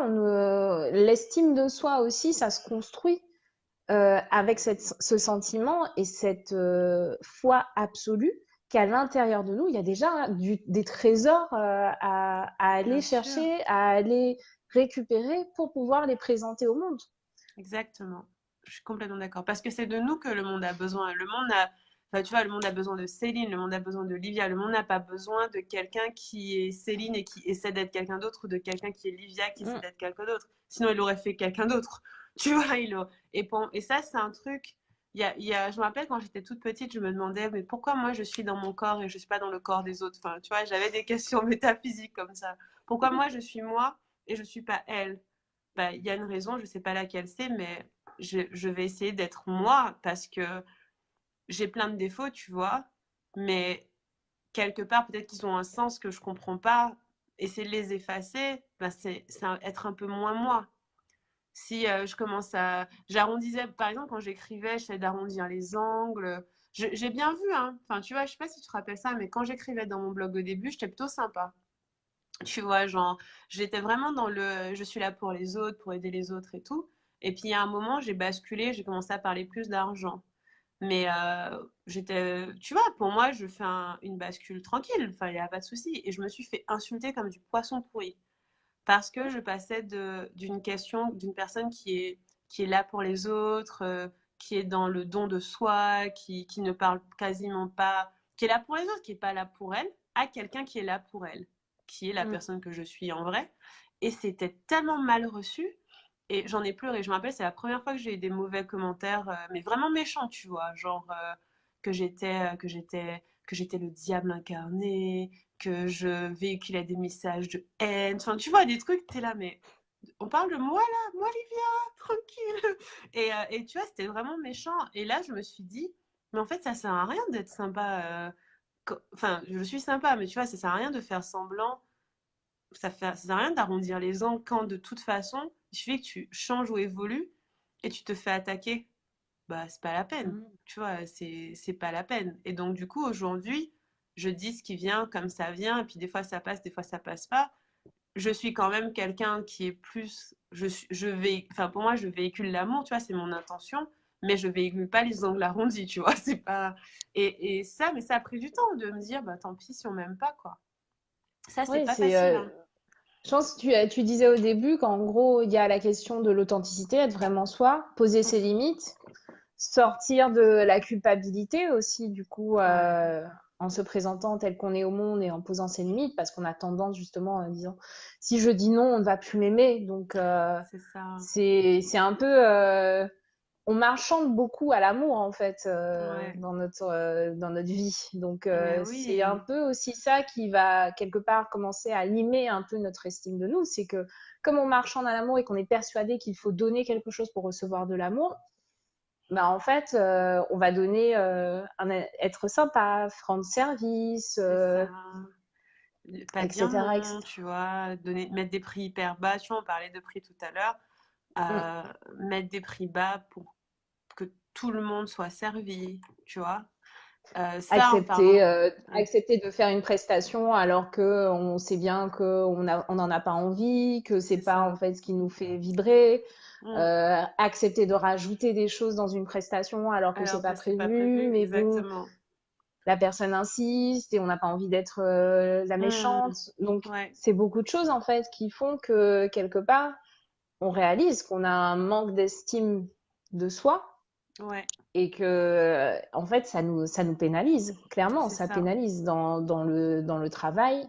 l'estime de soi aussi, ça se construit avec ce sentiment et cette foi absolue qu'à l'intérieur de nous, il y a déjà des trésors à aller Bien sûr. chercher, à aller récupérer pour pouvoir les présenter au monde. Exactement. Je suis complètement d'accord. Parce que c'est de nous que le monde a besoin. Le monde a, enfin, tu vois, le monde a besoin de Céline, le monde a besoin de Livia. Le monde n'a pas besoin de quelqu'un qui est Céline et qui essaie d'être quelqu'un d'autre ou de quelqu'un qui est Livia qui essaie Mm. d'être quelqu'un d'autre. Sinon, il aurait fait quelqu'un d'autre. Tu vois, et ça, c'est un truc. Je me rappelle quand j'étais toute petite, je me demandais, mais pourquoi moi je suis dans mon corps et je suis pas dans le corps des autres? Enfin, tu vois, j'avais des questions métaphysiques comme ça. Pourquoi moi je suis moi et je suis pas elle? Bah, il y a une raison, je sais pas laquelle c'est, mais je vais essayer d'être moi parce que j'ai plein de défauts, tu vois, mais quelque part, peut-être qu'ils ont un sens que je comprends pas. Essayer de les effacer, bah, être un peu moins moi. Si je commence à... J'arrondissais, par exemple, quand j'écrivais, j'essayais d'arrondir les angles. J'ai bien vu, hein. Enfin, tu vois, je sais pas si tu te rappelles ça, mais quand j'écrivais dans mon blog au début, j'étais plutôt sympa. Tu vois, genre, j'étais vraiment dans le je suis là pour les autres, pour aider les autres et tout. Et puis, il y a un moment, j'ai basculé, j'ai commencé à parler plus d'argent. Mais tu vois, pour moi, je fais une bascule tranquille, enfin, il n'y a pas de souci. Et je me suis fait insulter comme du poisson pourri. Parce que je passais d'une personne qui est là pour les autres, qui est dans le don de soi, qui ne parle quasiment pas, qui est là pour les autres, qui n'est pas là pour elle, à quelqu'un qui est là pour elle, qui est la Mm. personne que je suis en vrai. Et c'était tellement mal reçu. Et j'en ai pleuré. Je me rappelle, c'est la première fois que j'ai eu des mauvais commentaires, mais vraiment méchants, tu vois. Genre que j'étais le diable incarné, que je véhiculais des messages de haine. Enfin, tu vois, des trucs, t'es là, mais on parle de moi là, moi Livia, tranquille. Et tu vois, c'était vraiment méchant. Et là, je me suis dit, mais en fait, ça sert à rien d'être sympa. Enfin, je suis sympa, mais tu vois, ça sert à rien de faire semblant. Ça sert à rien d'arrondir les angles quand de toute façon, il suffit que tu changes ou évolues et tu te fais attaquer. Bah, c'est pas la peine. Mm. Tu vois, c'est pas la peine. Et donc, du coup, aujourd'hui, je dis ce qui vient comme ça vient, et puis des fois ça passe, des fois ça passe pas. Je suis quand même quelqu'un qui est plus. Enfin, pour moi, je véhicule l'amour, tu vois, c'est mon intention, mais je véhicule pas les angles arrondis, tu vois, c'est pas. Et ça, mais ça a pris du temps de me dire, bah tant pis si on m'aime pas, quoi. Ça, c'est Oui, pas facile, hein. je pense que tu disais au début qu'en gros, il y a la question de l'authenticité, être vraiment soi, poser ses limites, sortir de la culpabilité aussi, du coup, Ouais, en se présentant tel qu'on est au monde et en posant ses limites, parce qu'on a tendance justement en disant, si je dis non, on ne va plus m'aimer. Donc, c'est ça. c'est un peu, on marchande beaucoup à l'amour en fait Ouais, dans notre vie. Donc mais c'est un oui. peu aussi ça qui va quelque part commencer à limer un peu notre estime de nous, c'est que comme on marchande à l'amour et qu'on est persuadé qu'il faut donner quelque chose pour recevoir de l'amour, bah en fait on va donner être sympa, rendre service, C'est ça. Pas dire etc., non, etc. tu vois, mettre des prix hyper bas. Tu vois, on parlait de prix tout à l'heure. Mm. Mettre des prix bas pour que tout le monde soit servi, tu vois. Ça, en Accepter, parlant. accepter de faire une prestation alors que on sait bien on n'en a pas envie, que c'est C'est pas en ça. fait ce qui nous fait vibrer. Mm. Accepter de rajouter des choses dans une prestation alors que c'est Alors pas que c'est pas prévu, prévu, mais bon, exactement. la personne insiste et on n'a pas envie d'être la Mm. méchante. Donc Ouais, c'est beaucoup de choses en fait qui font que quelque part on réalise qu'on a un manque d'estime de soi ouais, et que en fait ça nous pénalise clairement, c'est ça ça. pénalise dans le travail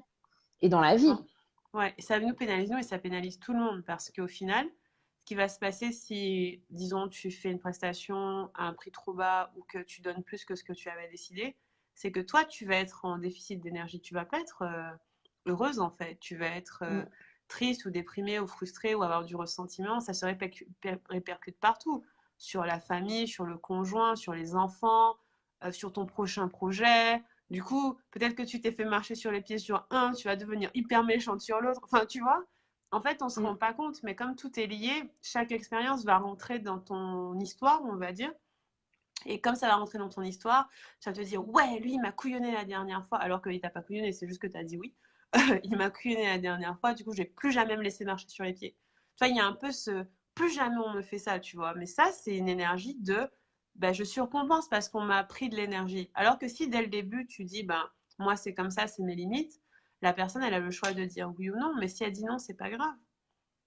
et dans la vie. Hein. Ouais, ça nous pénalise nous et ça pénalise tout le monde parce qu'au final, ce qui va se passer si, disons, tu fais une prestation à un prix trop bas ou que tu donnes plus que ce que tu avais décidé, c'est que toi, tu vas être en déficit d'énergie. Tu vas pas être heureuse en fait. Tu vas être Mm. triste ou déprimée ou frustrée ou avoir du ressentiment. Ça se répercute partout. sur la famille, sur le conjoint, sur les enfants, sur ton prochain projet. Du coup, peut-être que tu t'es fait marcher sur les pieds sur un, tu vas devenir hyper méchante sur l'autre. Enfin, tu vois, en fait, on se rend pas compte, mais comme tout est lié, chaque expérience va rentrer dans ton histoire, on va dire. Et comme ça va rentrer dans ton histoire, tu vas te dire, ouais, lui, il m'a couillonné la dernière fois, alors qu'il t'a pas couillonné, c'est juste que tu as dit oui. Il m'a couillonné la dernière fois, du coup, je vais plus jamais me laisser marcher sur les pieds. Tu vois, il y a un peu ce plus jamais on me fait ça, tu vois. Mais ça, c'est une énergie de ben, je surcompense parce qu'on m'a pris de l'énergie. Alors que si dès le début, tu dis, ben, moi, c'est comme ça, c'est mes limites, la personne, elle a le choix de dire oui ou non, mais si elle dit non, c'est pas grave.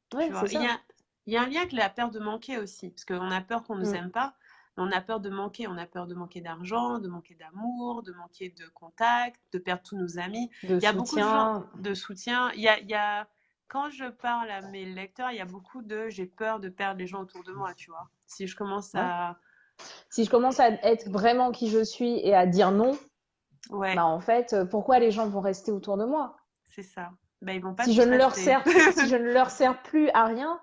Tu Ouais, vois, c'est ça. il y a un lien avec la peur de manquer aussi, parce qu'on a peur qu'on ne nous Mm. aime pas, mais on a peur de manquer. On a peur de manquer d'argent, de manquer d'amour, de manquer de contact, de perdre tous nos amis. De Il y a beaucoup de gens soutien. de soutien. Quand je parle à mes lecteurs, il y a beaucoup de j'ai peur de perdre les gens autour de moi, tu vois. Si je commence Ouais. à. Si je commence à être vraiment qui je suis et à dire non, Ouais, bah en fait, pourquoi les gens vont rester autour de moi? c'est ça. Ben, ils vont pas Si je tous ne leur rester. sers, si je ne leur sers plus à rien,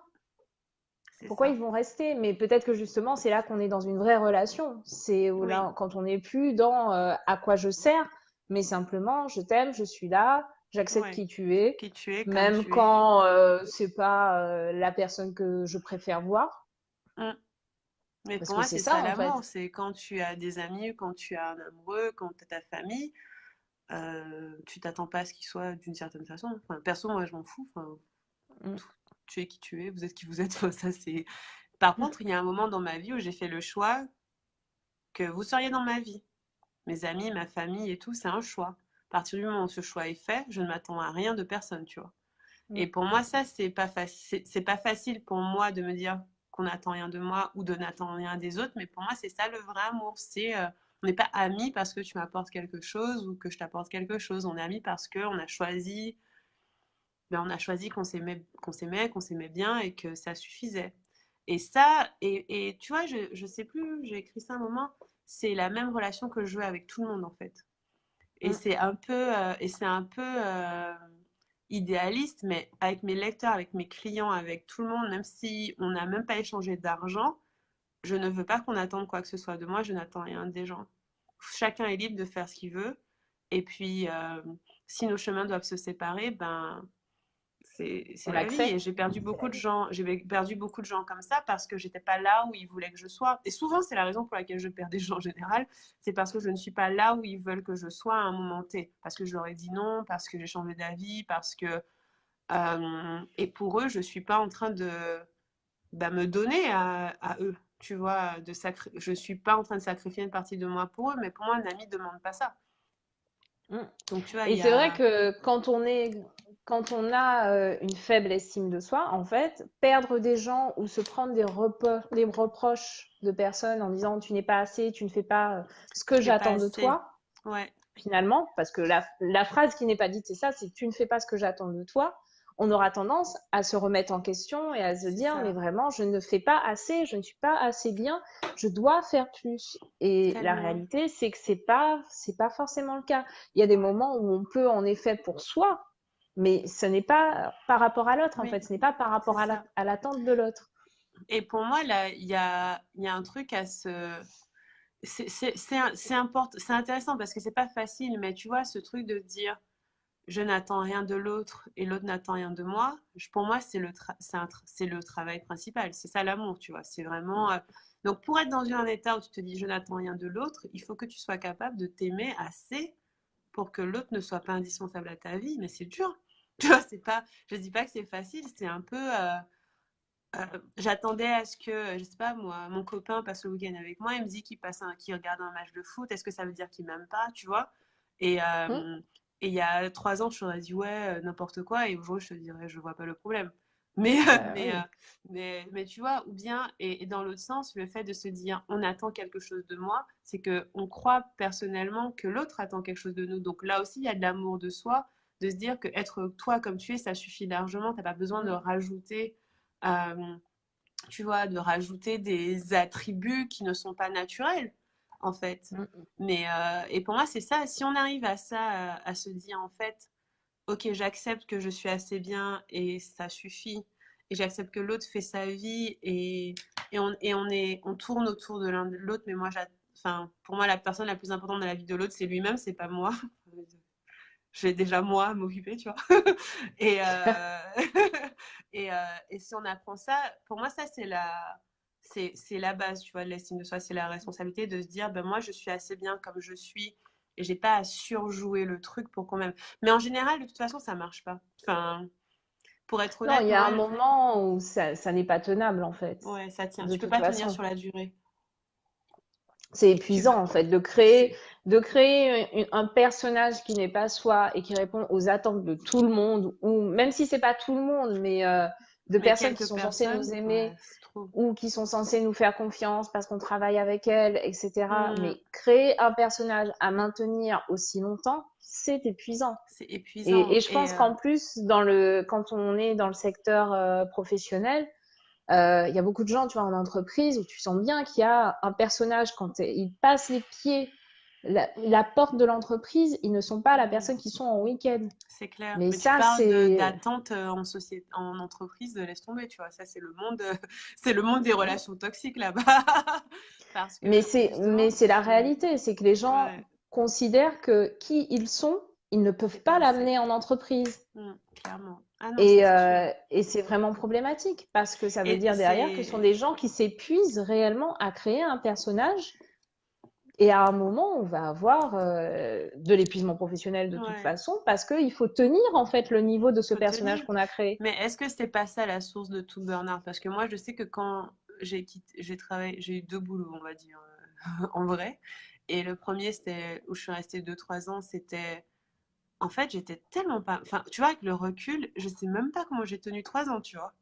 C'est pourquoi ça. ils vont rester? Mais peut-être que justement, c'est là qu'on est dans une vraie relation. C'est Oui, là quand on n'est plus dans à quoi je sers, mais simplement je t'aime, je suis là, j'accepte ouais. qui tu es, Qui tu es, comme même tu es. quand c'est pas la personne que je préfère voir, Mm. Mais parce pour que moi, c'est c'est ça ça en fait. l'amour. C'est quand tu as des amis, quand tu as un amoureux, quand tu as ta famille. Tu t'attends pas à ce qu'il soit d'une certaine façon. Enfin, perso, moi, je m'en fous. Enfin, Mm. tu es qui tu es, vous êtes qui vous êtes. Enfin, ça, c'est. Par contre, il y a un moment dans ma vie où j'ai fait le choix que vous seriez dans ma vie. Mes amis, ma famille et tout, c'est un choix. À partir du moment où ce choix est fait, je ne m'attends à rien de personne, tu vois. Et Mm. pour moi, ça, c'est pas facile pour moi de me dire qu'on n'attend rien de moi ou de n'attendre rien des autres, mais pour moi, c'est ça le vrai amour. On n'est pas amis parce que tu m'apportes quelque chose ou que je t'apporte quelque chose. On est amis parce qu'on a choisi, ben, on a choisi qu'on s'aimait bien et que ça suffisait. Et ça, et tu vois, je sais plus, j'ai écrit ça un moment, c'est la même relation que je veux avec tout le monde en fait. Et Mm. c'est un peu idéaliste, mais avec mes lecteurs, avec mes clients, avec tout le monde, même si on n'a même pas échangé d'argent, je ne veux pas qu'on attende quoi que ce soit de moi, je n'attends rien des gens. Chacun est libre de faire ce qu'il veut. Et puis, si nos chemins doivent se séparer, ben, c'est On la vie. Et l'accepte. j'ai perdu beaucoup de gens comme ça parce que j'étais pas là où ils voulaient que je sois. Et souvent, c'est la raison pour laquelle je perds des gens en général. C'est parce que je ne suis pas là où ils veulent que je sois à un moment T. Parce que je leur ai dit non, parce que j'ai changé d'avis, parce que. Et pour eux, je suis pas en train de bah, me donner à eux. Tu vois, je suis pas en train de sacrifier une partie de moi pour eux, mais pour moi, un ami ne demande pas ça. Mm. Donc, tu vois, il Et y c'est vrai a. que quand on a une faible estime de soi, en fait, perdre des gens ou se prendre des reproches de personnes en disant tu n'es pas assez, tu ne fais pas ce Tu que fais pas j'attends de assez. toi, Ouais, finalement, parce que la phrase qui n'est pas dite, c'est ça, c'est tu ne fais pas ce que j'attends de toi. On aura tendance à se remettre en question et à se c'est dire mais ça. vraiment je ne fais pas assez, je ne suis pas assez bien, je dois faire plus. Et la Tellement. réalité c'est que c'est pas forcément le cas. Il y a des Ouais. moments où on peut en effet pour soi, mais ce n'est pas par rapport à l'autre en Oui, fait, ce n'est pas par c'est rapport ça. à l'attente de l'autre. Et pour moi, là, il y a un truc à se. C'est intéressant parce que c'est pas facile, mais tu vois, ce truc de dire je n'attends rien de l'autre et l'autre n'attend rien de moi, pour moi, c'est le travail principal. C'est ça l'amour, tu vois. C'est vraiment. Donc, pour être dans un état où tu te dis je n'attends rien de l'autre, il faut que tu sois capable de t'aimer assez pour que l'autre ne soit pas indispensable à ta vie. Mais c'est dur. Tu vois, c'est pas. Je dis pas que c'est facile, c'est un peu. J'attendais à ce que, je sais pas moi, mon copain passe le week-end avec moi, il me dit qu'il regarde un match de foot, est-ce que ça veut dire qu'il m'aime pas, tu vois? Et, Hmm. et il y a 3 ans, je t'aurais dit ouais, n'importe quoi, et aujourd'hui, je te dirais, je vois pas le problème. Mais, Bah oui. mais tu vois, ou bien, et dans l'autre sens, le fait de se dire on attend quelque chose de moi, c'est que on croit personnellement que l'autre attend quelque chose de nous. Donc là aussi, il y a de l'amour de soi, de se dire que être toi comme tu es, ça suffit largement, t'as pas besoin de Hmm. rajouter euh, tu vois, de rajouter des attributs qui ne sont pas naturels, en fait. Hmm. Mais, et pour moi, c'est ça. Si on arrive à ça, à se dire, en fait, ok, j'accepte que je suis assez bien et ça suffit. Et j'accepte que l'autre fait sa vie on tourne autour de l'un de l'autre, mais enfin, pour moi, la personne la plus importante dans la vie de l'autre, c'est lui-même, c'est pas moi. J'ai déjà moi à m'occuper, tu vois. Et, et si on apprend ça, pour moi, ça, c'est la base, tu vois, de l'estime de soi. C'est la responsabilité de se dire, ben, moi, je suis assez bien comme je suis et j'ai pas à surjouer le truc pour qu'on m'aime. Mais en général, de toute façon, ça marche pas. Enfin, pour être Non, honnête, il y a moi, un moment où ça n'est pas tenable, en fait, ouais, ça tient. de Tu peux toute pas tenir façon. sur la durée. C'est Tu peux. épuisant, en fait, C'est de créer un personnage qui n'est pas soi et qui répond aux attentes de tout le monde, ou même si c'est pas tout le monde, mais de Mais personnes qui quelques sont censées nous personnes, ouais, aimer c'est trop. ou qui sont censées nous faire confiance parce qu'on travaille avec elles, etc. Hmm, Mais créer un personnage à maintenir aussi longtemps, c'est épuisant. c'est épuisant. Et je pense qu'en plus, quand on est dans le secteur professionnel, il y a beaucoup de gens, tu vois, en entreprise où tu sens bien qu'il y a un personnage quand ils passent les pieds la porte de l'entreprise, ils ne sont pas la Hmm, personne qui sont en week-end. c'est clair. Mais Mais tu ça, parles c'est d'attente en société, en entreprise, laisse tomber, tu vois. Ça, c'est le monde, c'est le monde des relations toxiques là-bas. Parce que mais justement, c'est la réalité, c'est que les gens ouais, considèrent que qui ils sont, ils ne c'est peuvent pas pas assez. l'amener en entreprise. Clairement. Ah non, ça c'est sûr. Et c'est vraiment problématique parce que ça veut Et dire derrière que ce sont c'est des gens qui s'épuisent réellement à créer un personnage. Et à un moment, on va avoir de l'épuisement professionnel de toute ouais, façon parce qu'il faut tenir en fait le niveau de ce faut tenir. personnage qu'on a créé. Mais est-ce que c'est pas ça la source de tout burn-out? Parce que moi, je sais que quand j'ai travaillé, j'ai eu deux boulots, on va dire, en vrai. Et le premier, c'était où je suis restée 2-3 ans, c'était. En fait, j'étais tellement pas. Enfin, tu vois, avec le recul, je sais même pas comment j'ai tenu 3 ans, tu vois.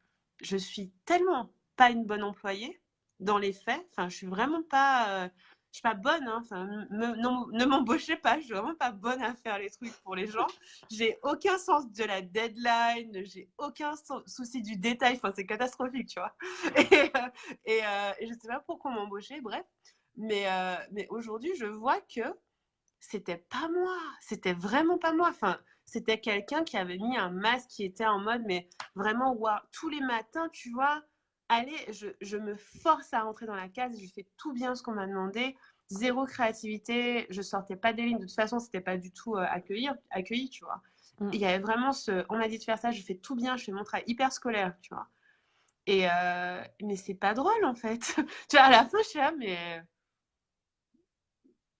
Je suis tellement pas une bonne employée dans les faits. Enfin, je suis vraiment pas. Je suis pas bonne, hein. Enfin, non, ne m'embauchez pas. Je suis vraiment pas bonne à faire les trucs pour les gens. J'ai aucun sens de la deadline. J'ai aucun souci du détail. Enfin, c'est catastrophique, tu vois. Et je sais pas pourquoi m'embaucher. Bref. Mais aujourd'hui, je vois que c'était pas moi, c'était vraiment pas moi. Enfin, c'était quelqu'un qui avait mis un masque, qui était en mode, mais vraiment, wow, tous les matins, tu vois, allez, je me force à rentrer dans la case, je fais tout bien ce qu'on m'a demandé, zéro créativité, je sortais pas des lignes, de toute façon, c'était pas du tout accueilli, tu vois. Mm. Il y avait vraiment on m'a dit de faire ça, je fais tout bien, je fais mon travail hyper scolaire, tu vois. Mais c'est pas drôle, en fait. Tu vois, à la fin, je suis là, mais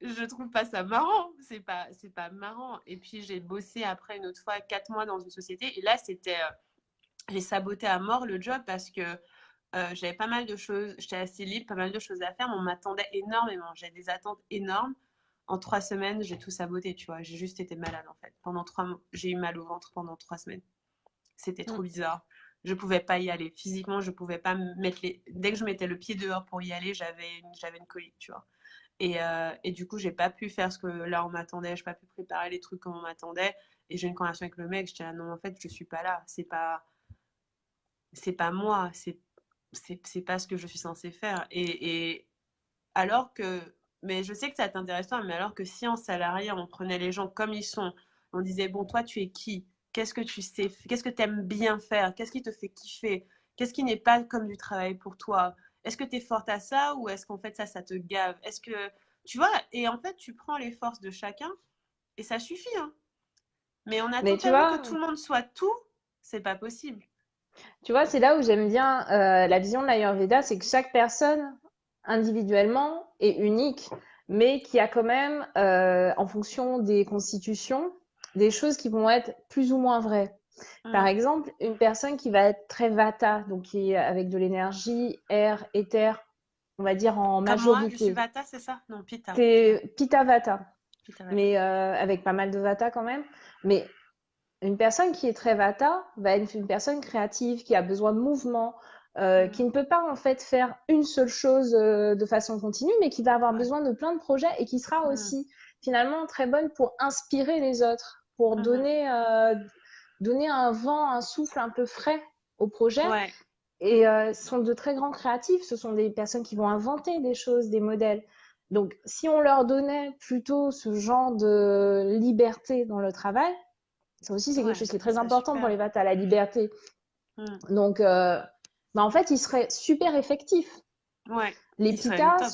je trouve pas ça marrant. C'est pas marrant. Et puis j'ai bossé après une autre fois 4 mois dans une société. Et là, j'ai saboté à mort le job parce que j'avais pas mal de choses. J'étais assez libre, pas mal de choses à faire. Mais on m'attendait énormément. J'avais des attentes énormes. En 3 semaines, j'ai tout saboté, tu vois. J'ai juste été malade en fait. Pendant 3 mois, j'ai eu mal au ventre pendant 3 semaines. C'était Mm. trop bizarre. Je pouvais pas y aller. Physiquement, je pouvais pas mettre les. Dès que je mettais le pied dehors pour y aller, j'avais une colique, tu vois. Et du coup, j'ai pas pu faire ce que là on m'attendait, j'ai pas pu préparer les trucs comme on m'attendait. Et j'ai eu une conversation avec le mec, j'étais là, non, en fait, je suis pas là, c'est pas moi, c'est pas ce que je suis censée faire. Et alors que, mais je sais que ça t'intéresse toi, mais alors que si en salarié, on prenait les gens comme ils sont, on disait, bon, toi, tu es qui? Qu'est-ce que tu sais? Qu'est-ce que tu aimes bien faire? Qu'est-ce qui te fait kiffer? Qu'est-ce qui n'est pas comme du travail pour toi? Est-ce que tu es forte à ça ou est-ce qu'en fait ça te gave? Est-ce que, tu vois, et en fait, tu prends les forces de chacun et ça suffit, hein. Mais on Mais attend tellement que tout le monde soit tout, c'est pas possible. c'est là où j'aime bien la vision de l'Ayurveda, c'est que chaque personne individuellement est unique, mais qui a quand même, en fonction des constitutions, des choses qui vont être plus ou moins vraies. Par Mm. exemple, une personne qui va être très vata, donc qui est avec de l'énergie, air, éther, on va dire en Comme moi, je suis majorité. Vata, c'est ça? Non, Pitta, Pitta, C'est Pitta Vata, Pitta Vata. mais avec pas mal de Vata quand même. Mais une personne qui est très Vata va être une personne créative, qui a besoin de mouvement, qui Mm. ne peut pas en fait faire une seule chose de façon continue, mais qui va avoir Ouais. besoin de plein de projets et qui sera Mm. aussi finalement très bonne pour inspirer les autres, pour Mhm. donner un vent, un souffle un peu frais au projet. Ouais. Et ce sont de très grands créatifs, ce sont des personnes qui vont inventer des choses, des modèles. Donc, si on leur donnait plutôt ce genre de liberté dans le travail, ça aussi, c'est quelque Ouais, chose qui est ça très serait important pour super. les Vata, la liberté. Mm. Donc, en fait, ils seraient super effectifs. Ouais, Les il serait pitas, top.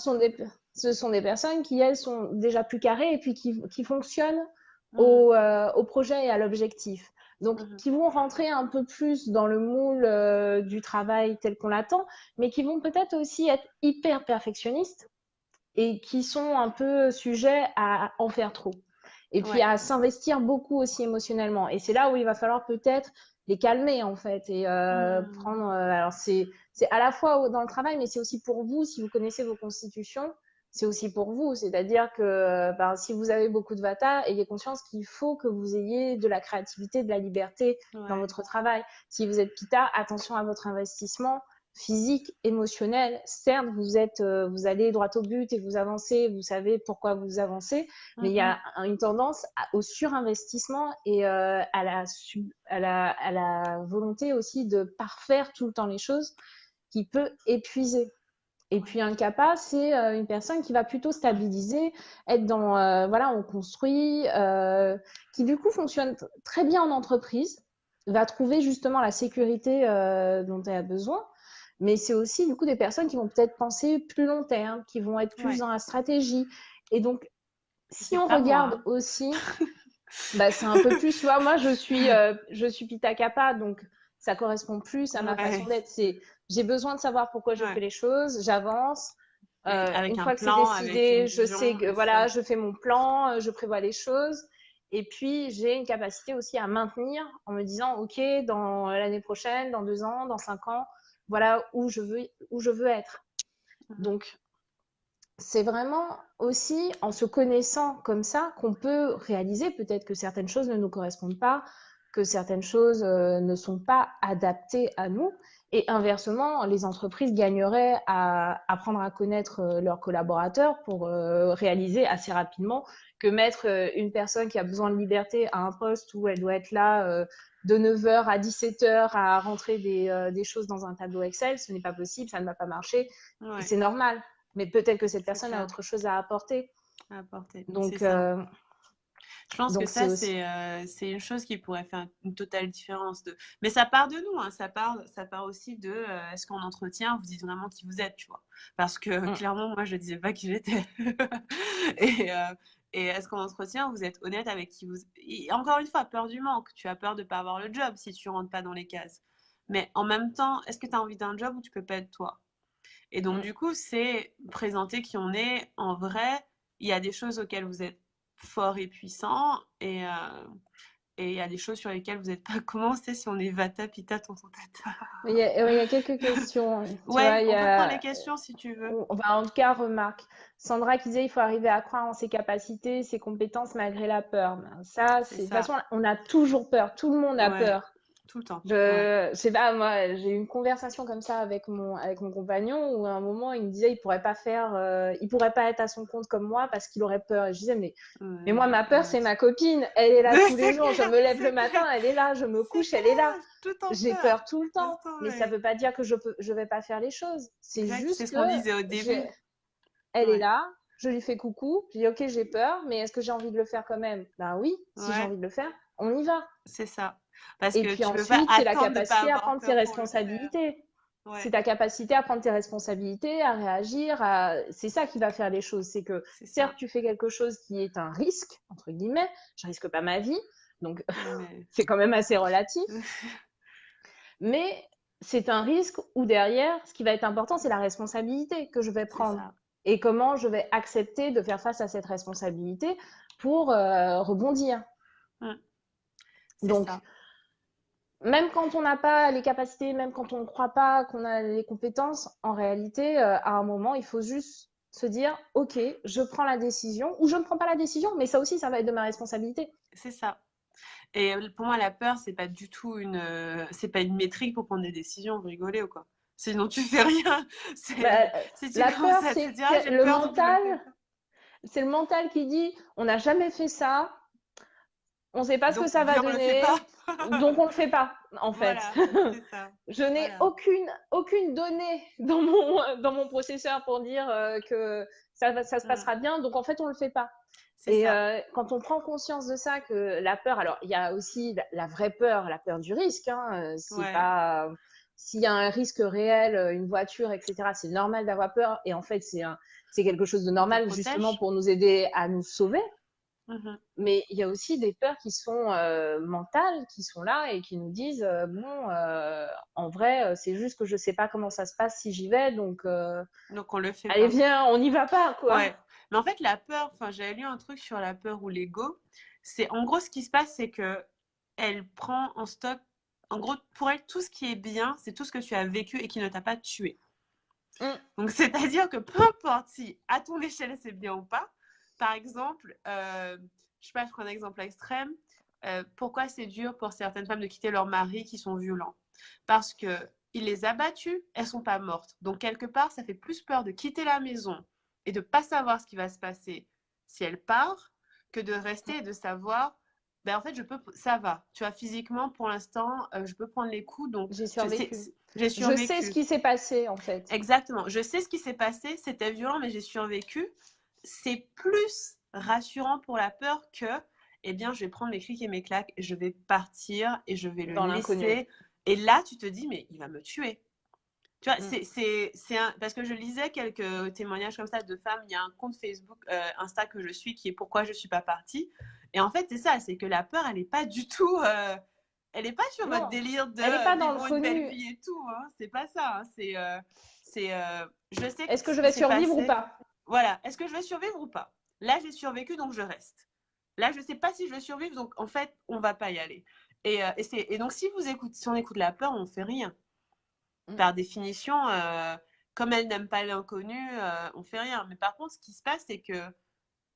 ce sont des personnes qui, elles, sont déjà plus carrées et puis qui fonctionnent Mhm, au projet et à l'objectif. Donc, mhm. qui vont rentrer un peu plus dans le moule du travail tel qu'on l'attend, mais qui vont peut-être aussi être hyper perfectionnistes et qui sont un peu sujets à en faire trop. Et puis Ouais. à s'investir beaucoup aussi émotionnellement. Et c'est là où il va falloir peut-être les calmer en fait et Mhm. prendre. Alors c'est à la fois dans le travail, mais c'est aussi pour vous si vous connaissez vos constitutions. C'est aussi pour vous, c'est-à-dire que ben, si vous avez beaucoup de vata, ayez conscience qu'il faut que vous ayez de la créativité, de la liberté dans Ouais. votre travail. Si vous êtes pitta, attention à votre investissement physique, émotionnel. Certes, vous allez droit au but et vous avancez, vous savez pourquoi vous avancez, mais il y Mhm. a une tendance au surinvestissement et à la volonté aussi de parfaire tout le temps les choses qui peut épuiser. Et puis Ouais. un kappa, c'est une personne qui va plutôt stabiliser, être dans, voilà, on construit, qui du coup fonctionne très bien en entreprise, va trouver justement la sécurité dont elle a besoin. Mais c'est aussi du coup des personnes qui vont peut-être penser plus long terme, qui vont être plus Ouais. dans la stratégie. Et donc, si C'est on pas moi, regarde hein. aussi, bah, c'est un peu plus, tu vois, moi je suis Pitta Kappa, donc ça correspond plus à ma façon Ouais. d'être. C'est, j'ai besoin de savoir pourquoi je fais Ouais. les choses, j'avance. Et avec Une un fois que c'est plan, avec une décidé, je sais vision, que c'est ça. voilà, je fais mon plan, je prévois les choses. Et puis, j'ai une capacité aussi à maintenir en me disant, OK, dans l'année prochaine, dans 2 ans, dans 5 ans, voilà où je veux être. Mhm. Donc, c'est vraiment aussi en se connaissant comme ça qu'on peut réaliser peut-être que certaines choses ne nous correspondent pas, que certaines choses ne sont pas adaptées à nous. Et inversement, les entreprises gagneraient à apprendre à connaître leurs collaborateurs pour réaliser assez rapidement que mettre une personne qui a besoin de liberté à un poste où elle doit être là de 9h à 17h à rentrer des choses dans un tableau Excel, ce n'est pas possible, ça ne va pas marcher. Et Ouais, c'est normal. Mais peut-être que cette c'est personne a clair. autre chose à apporter. À apporter. C'est Donc, ça. Je pense que donc c'est ça, aussi. c'est une chose qui pourrait faire une totale différence. Mais ça part de nous, hein. Ça part aussi de est-ce qu'en entretien, vous dites vraiment qui vous êtes, tu vois. Parce que Mm. clairement, moi, je ne disais pas qui j'étais. et et est-ce qu'en entretien, vous êtes honnête avec qui vous... Et encore une fois, peur du manque. Tu as peur de ne pas avoir le job si tu rentres pas dans les cases. Mais en même temps, est-ce que tu as envie d'un job où tu peux pas être toi? Et donc, Mm. du coup, c'est présenter qui on est en vrai. Il y a des choses auxquelles vous êtes fort et puissant et il y a des choses sur lesquelles vous n'êtes pas. Comment c'est si on est Vata, Pitta, Tonton Tata? Mais il y a quelques questions. Tu vois, Ouais, on peut prendre les questions si tu veux. en tout cas, remarque. Sandra qui disait il faut arriver à croire en ses capacités, ses compétences malgré la peur. Ben, ça, C'est c'est de toute ça. façon, on a toujours peur. Tout le monde a Ouais, peur. tout le temps. Ouais. Je sais pas, moi, j'ai eu une conversation comme ça avec mon compagnon où à un moment, il me disait il pourrait pas être à son compte comme moi parce qu'il aurait peur. Et je disais, mais moi, Ouais, ma peur, c'est arrête. ma copine. Elle est là tous les C'est jours. Je clair, me lève le c'est matin, clair, elle est là. Je me c'est couche, elle est là. clair. Tout en J'ai peur. peur tout le temps. Laisse Mais ça tomber. veut pas dire que je vais pas faire les choses. C'est Exact, c'est juste ce que qu'on disait au j'ai, début. elle est Ouais, là. Je lui fais coucou. Je dis, OK, j'ai peur, mais est-ce que j'ai envie de le faire quand même? Ben oui, si j'ai ouais. envie de le faire, on y va. C'est ça. Parce Et que puis tu peux pas ensuite, c'est la attendre de pas capacité à avoir prendre ses peur pour le faire. responsabilités. C'est Ouais, ta capacité à prendre tes responsabilités, à réagir. C'est ça qui va faire les choses. C'est que c'est certes, ça. tu fais quelque chose qui est un risque, entre guillemets. Je risque pas ma vie. Donc, Ouais, mais... c'est quand même assez relatif. Mais c'est un risque où derrière, ce qui va être important, c'est la responsabilité que je vais C'est prendre ça. et comment je vais accepter de faire face à cette responsabilité pour rebondir. Mm, c'est Donc, ça. même quand on n'a pas les capacités, même quand on ne croit pas qu'on a les compétences, en réalité, à un moment, il faut juste se dire, OK, je prends la décision ou je ne prends pas la décision, mais ça aussi, ça va être de ma responsabilité. C'est ça. Et pour moi, la peur, c'est pas du tout c'est pas une métrique pour prendre des décisions. Vous rigolez ou quoi? Sinon, tu fais rien. Bah, Si tu la commences peur, à te dire, ah, j'ai peur, donc je le fais pas. c'est le mental qui dit, on n'a jamais fait ça, on ne sait pas ce que Donc, ça va viens, on le fait pas. donner, donc on ne le fait pas, en fait. Voilà, c'est ça. Je n'ai Voilà. aucune donnée dans mon processeur pour dire que ça se Mm, passera bien, donc en fait, on ne le fait pas. c'est Et ça. quand on prend conscience de ça, que la peur, alors il y a aussi la vraie peur, la peur du risque, hein, c'est Ouais. pas, s'il y a un risque réel, une voiture, etc., c'est normal d'avoir peur. Et en fait, c'est quelque chose de Te normal justement protège. pour nous aider à nous sauver. Mhm. Mais il y a aussi des peurs qui sont mentales, qui sont là et qui nous disent bon, en vrai, c'est juste que je sais pas comment ça se passe si j'y vais, donc Donc, on le fait allez, pas. viens, on n'y va pas, quoi. Ouais. Mais en fait, la peur, enfin, j'avais lu un truc sur la peur ou l'ego. C'est en gros ce qui se passe, c'est que elle prend en stock. En gros, pour elle, tout ce qui est bien, c'est tout ce que tu as vécu et qui ne t'a pas tué. Mm. Donc, c'est-à-dire que peu importe si à ton échelle c'est bien ou pas, par exemple, je sais pas, je prends un exemple extrême. Pourquoi c'est dur pour certaines femmes de quitter leur mari qui sont violents? Parce que il les a battues, elles sont pas mortes. Donc, quelque part, ça fait plus peur de quitter la maison et de pas savoir ce qui va se passer si elle part que de rester et de savoir. Ben, en fait, ça va. Tu vois, physiquement, pour l'instant, je peux prendre les coups, donc J'ai survécu. j'ai Je sais ce survécu. qui s'est passé, en fait. Exactement. Je sais ce qui s'est passé, c'était violent, mais j'ai survécu. C'est plus rassurant pour la peur que, eh bien, je vais prendre mes clics et mes claques, je vais partir et je vais le Dans l'inconnu. laisser. Et là, tu te dis, mais il va me tuer. Tu vois, Mm. parce que je lisais quelques témoignages comme ça de femmes. Il y a un compte Facebook, Insta que je suis qui est Pourquoi je suis pas partie. Et en fait, c'est ça, c'est que la peur, elle n'est pas du tout. Elle n'est pas sur votre Non, délire de elle n'est pas dans le vivons une belle connu. vie et tout. Hein. C'est pas ça. Hein. Je sais Est-ce que ce je qui vais s'est survivre ou passé. pas? Voilà. Est-ce que je vais survivre ou pas? Là, j'ai survécu, donc je reste. Là, je ne sais pas si je vais survivre, donc en fait, on ne va pas y aller. Et donc, si on écoute la peur, on ne fait rien. Par définition, comme elle n'aime pas l'inconnu, on fait rien. Mais par contre, ce qui se passe, c'est que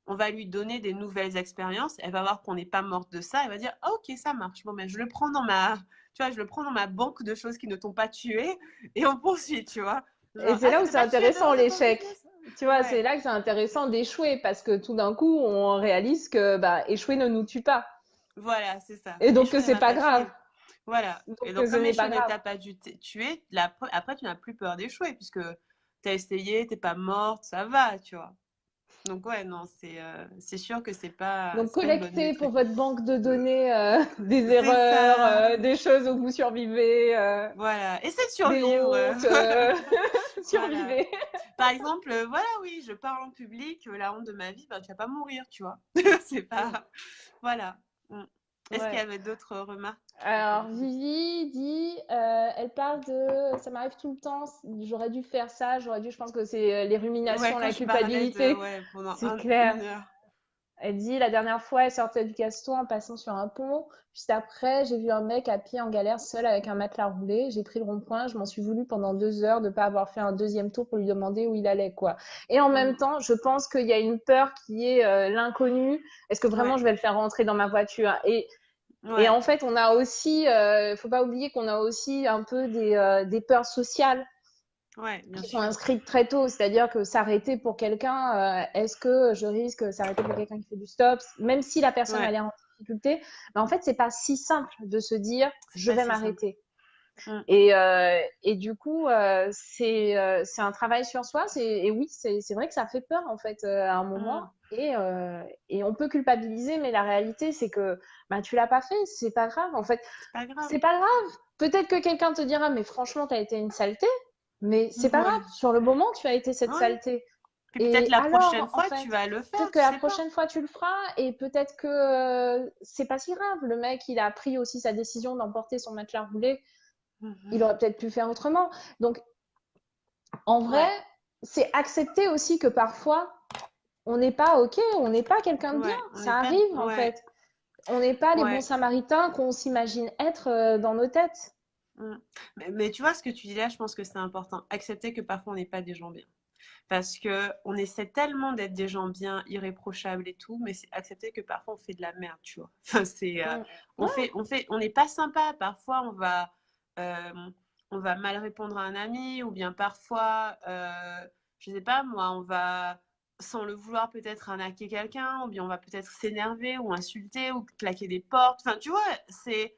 on va lui donner des nouvelles expériences. Elle va voir qu'on n'est pas morte de ça. Elle va dire, ah, ok, ça marche. Bon, ben, je le prends je le prends dans ma banque de choses qui ne t'ont pas tué et on poursuit, tu vois. Et Genre, c'est ah, là ça où t'a c'est pas tué de intéressant relancer ton l'échec. business? Tu vois, c'est Ouais, là que c'est intéressant d'échouer parce que tout d'un coup, on réalise que bah, échouer ne nous tue pas. voilà, c'est ça. Et donc que Échouer ne c'est m'a pas pas grave. tué. Voilà. Et Donc que donc, ce comme n'est pas échouer ne grave. t'a pas tué, après, tu n'as plus peur d'échouer puisque tu as essayé, tu n'es pas morte, ça va, tu vois. Donc, ouais, non, c'est sûr que Donc c'est pas une bonne collectez pour métrique. votre banque de données des C'est erreurs, ça. des choses où vous survivez, Voilà. Essaie de des survivre. hontes, Voilà. survivez. Par exemple, voilà, oui, je parle en public, la honte de ma vie, ben, tu vas pas mourir, tu vois. C'est Mm. pas. Voilà. Mm. Est-ce qu'il y Ouais. avait d'autres remarques? Alors, Vivi dit, elle parle de, ça m'arrive tout le temps, j'aurais dû faire ça, j'aurais dû, je pense que c'est les Ouais, ruminations, quand la je parlais de. culpabilité. Ouais, pendant C'est clair. une heure. Elle dit, la dernière fois, elle sortait du caston en passant sur un pont. Juste après, j'ai vu un mec à pied en galère, seul avec un matelas roulé. J'ai pris le rond-point, je m'en suis voulu pendant 2 heures de ne pas avoir fait un deuxième tour pour lui demander où il allait, quoi. Et en même Mm. temps, je pense qu'il y a une peur qui est l'inconnu. Est-ce que vraiment Ouais. je vais le faire rentrer dans ma voiture? Et Ouais. en fait, on a aussi, faut pas oublier qu'on a aussi un peu des peurs sociales Ouais, bien qui sont sûr. inscrites très tôt. C'est-à-dire que s'arrêter pour quelqu'un, est-ce que je risque de s'arrêter pour quelqu'un qui fait du stop, même si la personne a Ouais. l'air en difficulté? Mais en fait, c'est pas si simple de se dire, C'est je pas vais si simple. m'arrêter. Mm. Et du coup, c'est un travail sur soi. Et oui, c'est vrai que ça fait peur en fait à un moment. Mm. Et on peut culpabiliser, mais la réalité, c'est que bah, tu l'as pas fait, c'est pas grave. En fait, C'est pas grave. c'est pas grave. Peut-être que quelqu'un te dira, mais franchement, tu as été une saleté, mais c'est pas grave. Ouais. Sur le moment, tu as été cette Ouais. saleté. Puis peut-être Et la prochaine alors, en fois, fait, tu vas le peut-être faire, que tu la sais pas. prochaine fois, tu le feras, et peut-être que c'est pas si grave. Le mec, il a pris aussi sa décision d'emporter son matelas roulé. Il Mhm. aurait peut-être pu faire autrement. Donc, en vrai, Ouais. c'est accepter aussi que parfois, on n'est pas OK, on n'est pas quelqu'un de bien. Ouais. On n'est Ça pas. arrive, en Ouais. fait. On n'est pas les bons Ouais. samaritains qu'on s'imagine être dans nos têtes. Mm. Mais tu vois, ce que tu dis là, je pense que c'est important. Accepter que parfois on n'est pas des gens bien. Parce que on essaie tellement d'être des gens bien, irréprochables et tout, mais c'est accepter que parfois on fait de la merde, tu vois. Enfin, Mm. Ouais, on n'est pas sympa. Parfois, euh, on va mal répondre à un ami, ou bien parfois, je sais pas, moi, on va, sans le vouloir, peut-être arnaquer quelqu'un, ou bien on va peut-être s'énerver, ou insulter, ou claquer des portes. Enfin, tu vois, c'est.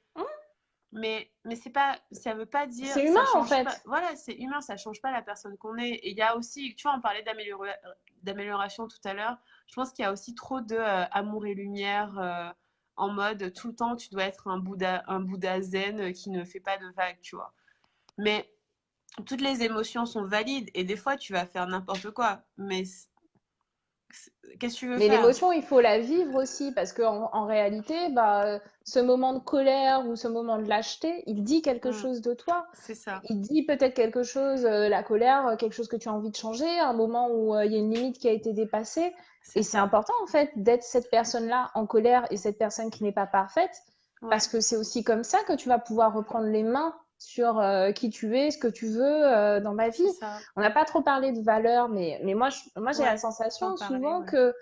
Mais c'est pas, ça veut pas dire, c'est humain, ça en change pas. fait. Voilà, c'est humain, ça change pas la personne qu'on est. Et il y a aussi, tu vois, on parlait d'amélioration tout à l'heure. Je pense qu'il y a aussi trop de amour et lumière en mode tout le temps, tu dois être un Bouddha zen qui ne fait pas de vagues, tu vois. Mais toutes les émotions sont valides et des fois, tu vas faire n'importe quoi. Mais qu'est-ce que tu veux Mais faire? l'émotion, il faut la vivre aussi, parce qu'en réalité, ce moment de colère ou ce moment de lâcheté, il dit quelque Mm, chose de toi. c'est ça. Il dit peut-être quelque chose, la colère, quelque chose que tu as envie de changer, un moment où il y a une limite qui a été dépassée. C'est Et c'est ça. important, en fait, d'être cette personne-là en colère et cette personne qui n'est pas parfaite, Ouais, parce que c'est aussi comme ça que tu vas pouvoir reprendre les mains sur qui tu es, ce que tu veux dans ma vie. c'est ça. On n'a pas trop parlé de valeurs, mais moi j'ai la Ouais, faut en sensation parler, souvent ouais. que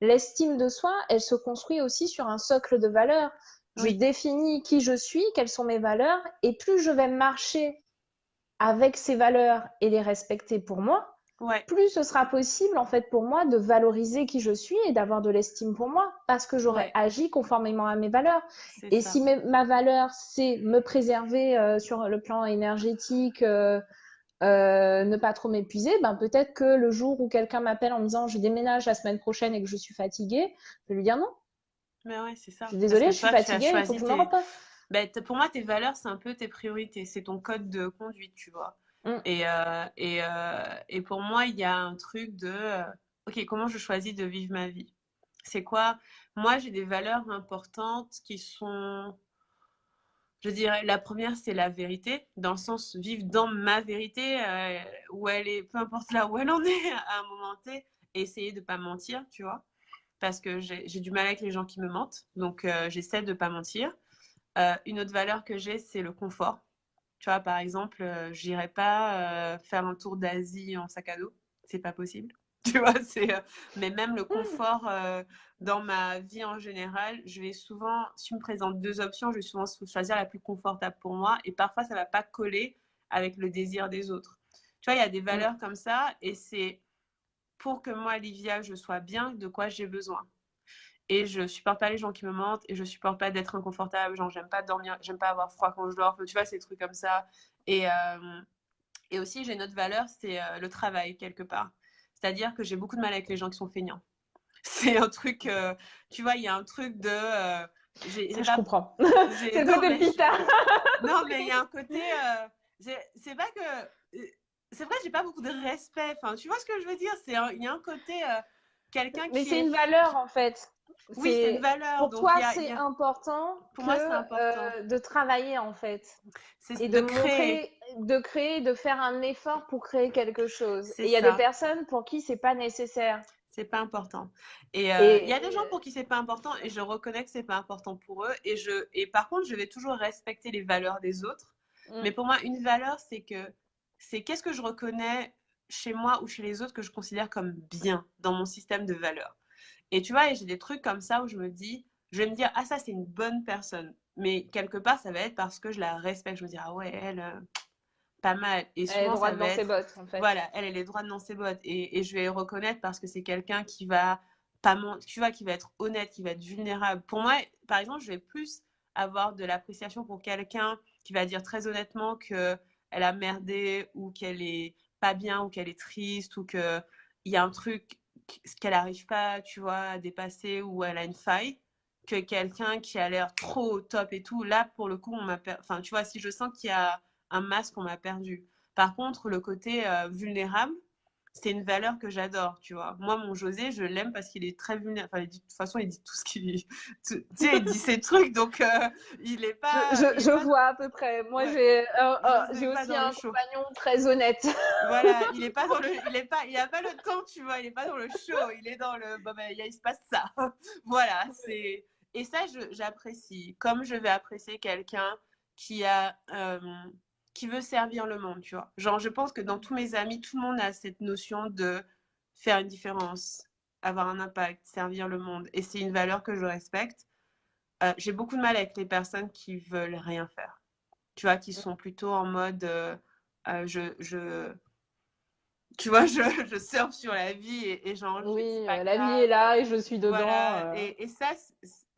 l'estime de soi, elle se construit aussi sur un socle de valeurs. Je Oui, définis qui je suis, quelles sont mes valeurs, et plus je vais marcher avec ces valeurs et les respecter pour moi, ouais, plus ce sera possible en fait pour moi de valoriser qui je suis et d'avoir de l'estime pour moi parce que j'aurai ouais, agi conformément à mes valeurs. c'est Et ça. si ma valeur c'est me préserver sur le plan énergétique, ne pas trop m'épuiser, ben peut-être que le jour où quelqu'un m'appelle en me disant je déménage la semaine prochaine et que je suis fatiguée, je vais lui dire non, Mais ouais, c'est je ça. suis Parce que désolée, je suis toi, tu as fatiguée, il faut que choisi je me tes... repose. Ben, pour moi, tes valeurs, c'est un peu tes priorités. C'est ton code de conduite, tu vois. Mm. Et pour moi, il y a un truc de... OK, comment je choisis de vivre ma vie? C'est quoi? Moi, j'ai des valeurs importantes qui sont... Je dirais, la première, c'est la vérité, dans le sens vivre dans ma vérité, où elle est, peu importe là où elle en est à un moment T, et essayer de pas mentir, tu vois. Parce que j'ai du mal avec les gens qui me mentent, donc j'essaie de pas mentir. Une autre valeur que j'ai, c'est le confort. Tu vois, par exemple, j'irai pas faire un tour d'Asie en sac à dos. C'est pas possible. Tu vois, mais même le confort dans ma vie en général, je vais souvent, si tu me présentes deux options, je vais souvent choisir la plus confortable pour moi. Et parfois, ça va pas coller avec le désir des autres. Tu vois, il y a des Mm. valeurs comme ça et c'est pour que moi, Livia, je sois bien, de quoi j'ai besoin. Et je supporte pas les gens qui me mentent et je supporte pas d'être inconfortable. Genre, j'aime pas dormir, j'aime pas avoir froid quand je dors. Tu vois, ces trucs comme ça. Et, euh, et aussi, j'ai une autre valeur, c'est le travail, quelque part. C'est-à-dire que j'ai beaucoup de mal avec les gens qui sont feignants. C'est un truc, tu vois, il y a un truc de. J'ai Ça, je pas. comprends. C'est le Non, côté mais, pita. non, mais il y a un côté. C'est pas que. C'est vrai, j'ai pas beaucoup de respect. Enfin, tu vois ce que je veux dire? Il y a un côté. Quelqu'un Mais qui c'est est. une valeur en fait. Oui, c'est une C'est valeur. pour Donc, toi, c'est important pour que moi, c'est important. de travailler en fait et C'est de créer. de créer, de faire un effort pour créer quelque chose. C'est Et il y a des ça. personnes pour qui c'est pas nécessaire. C'est pas important. Et il y Et a des gens pour qui c'est pas important et je reconnais que c'est pas important pour eux. Et par contre, je vais toujours respecter les valeurs des autres. mm, Mais pour moi, une valeur, c'est qu'est-ce que je reconnais chez moi ou chez les autres que je considère comme bien dans mon système de valeurs. Et tu vois, j'ai des trucs comme ça où je vais me dire, ah ça c'est une bonne personne. Mais quelque part, ça va être parce que je la respecte. Je me dis, ah ouais, elle, pas mal. Et elle est souvent, ça droite va dans ses être, bottes en fait. voilà, elle est droite dans ses bottes. Et je vais le reconnaître parce que c'est quelqu'un qui va pas tu vois, qui va être honnête, qui va être vulnérable. Pour moi, par exemple, je vais plus avoir de l'appréciation pour quelqu'un qui va dire très honnêtement que elle a merdé ou qu'elle est pas bien ou qu'elle est triste ou que il y a un truc qu'elle n'arrive pas, tu vois, à dépasser ou elle a une faille que quelqu'un qui a l'air trop au top et tout. Là, pour le coup, enfin, tu vois, si je sens qu'il y a un masque, on m'a perdu. Par contre, le côté vulnérable, c'est une valeur que j'adore, tu vois. Moi, mon José, je l'aime parce qu'il est très vulnérable. Enfin, de toute façon, il dit tout ce qu'il... Tu sais, il dit ses trucs, donc il est Je pas... vois à peu près. Moi, Ouais, j'ai José pas aussi dans le un show. compagnon très honnête. Voilà, il est pas dans le... Il a pas le temps, tu vois, il est pas dans le show, il est dans le... Bon, ben, il se passe ça. Voilà, c'est... Et ça, j'apprécie. Comme je vais apprécier quelqu'un qui a... qui veut servir le monde, tu vois. Genre, je pense que dans tous mes amis, tout le monde a cette notion de faire une différence, avoir un impact, servir le monde. Et c'est une valeur que je respecte. J'ai beaucoup de mal avec les personnes qui veulent rien faire. Tu vois, qui sont plutôt en mode... tu vois, je surfe sur la vie et genre, Oui, c'est pas la vie est grave. là et je suis dedans. Voilà. Et ça,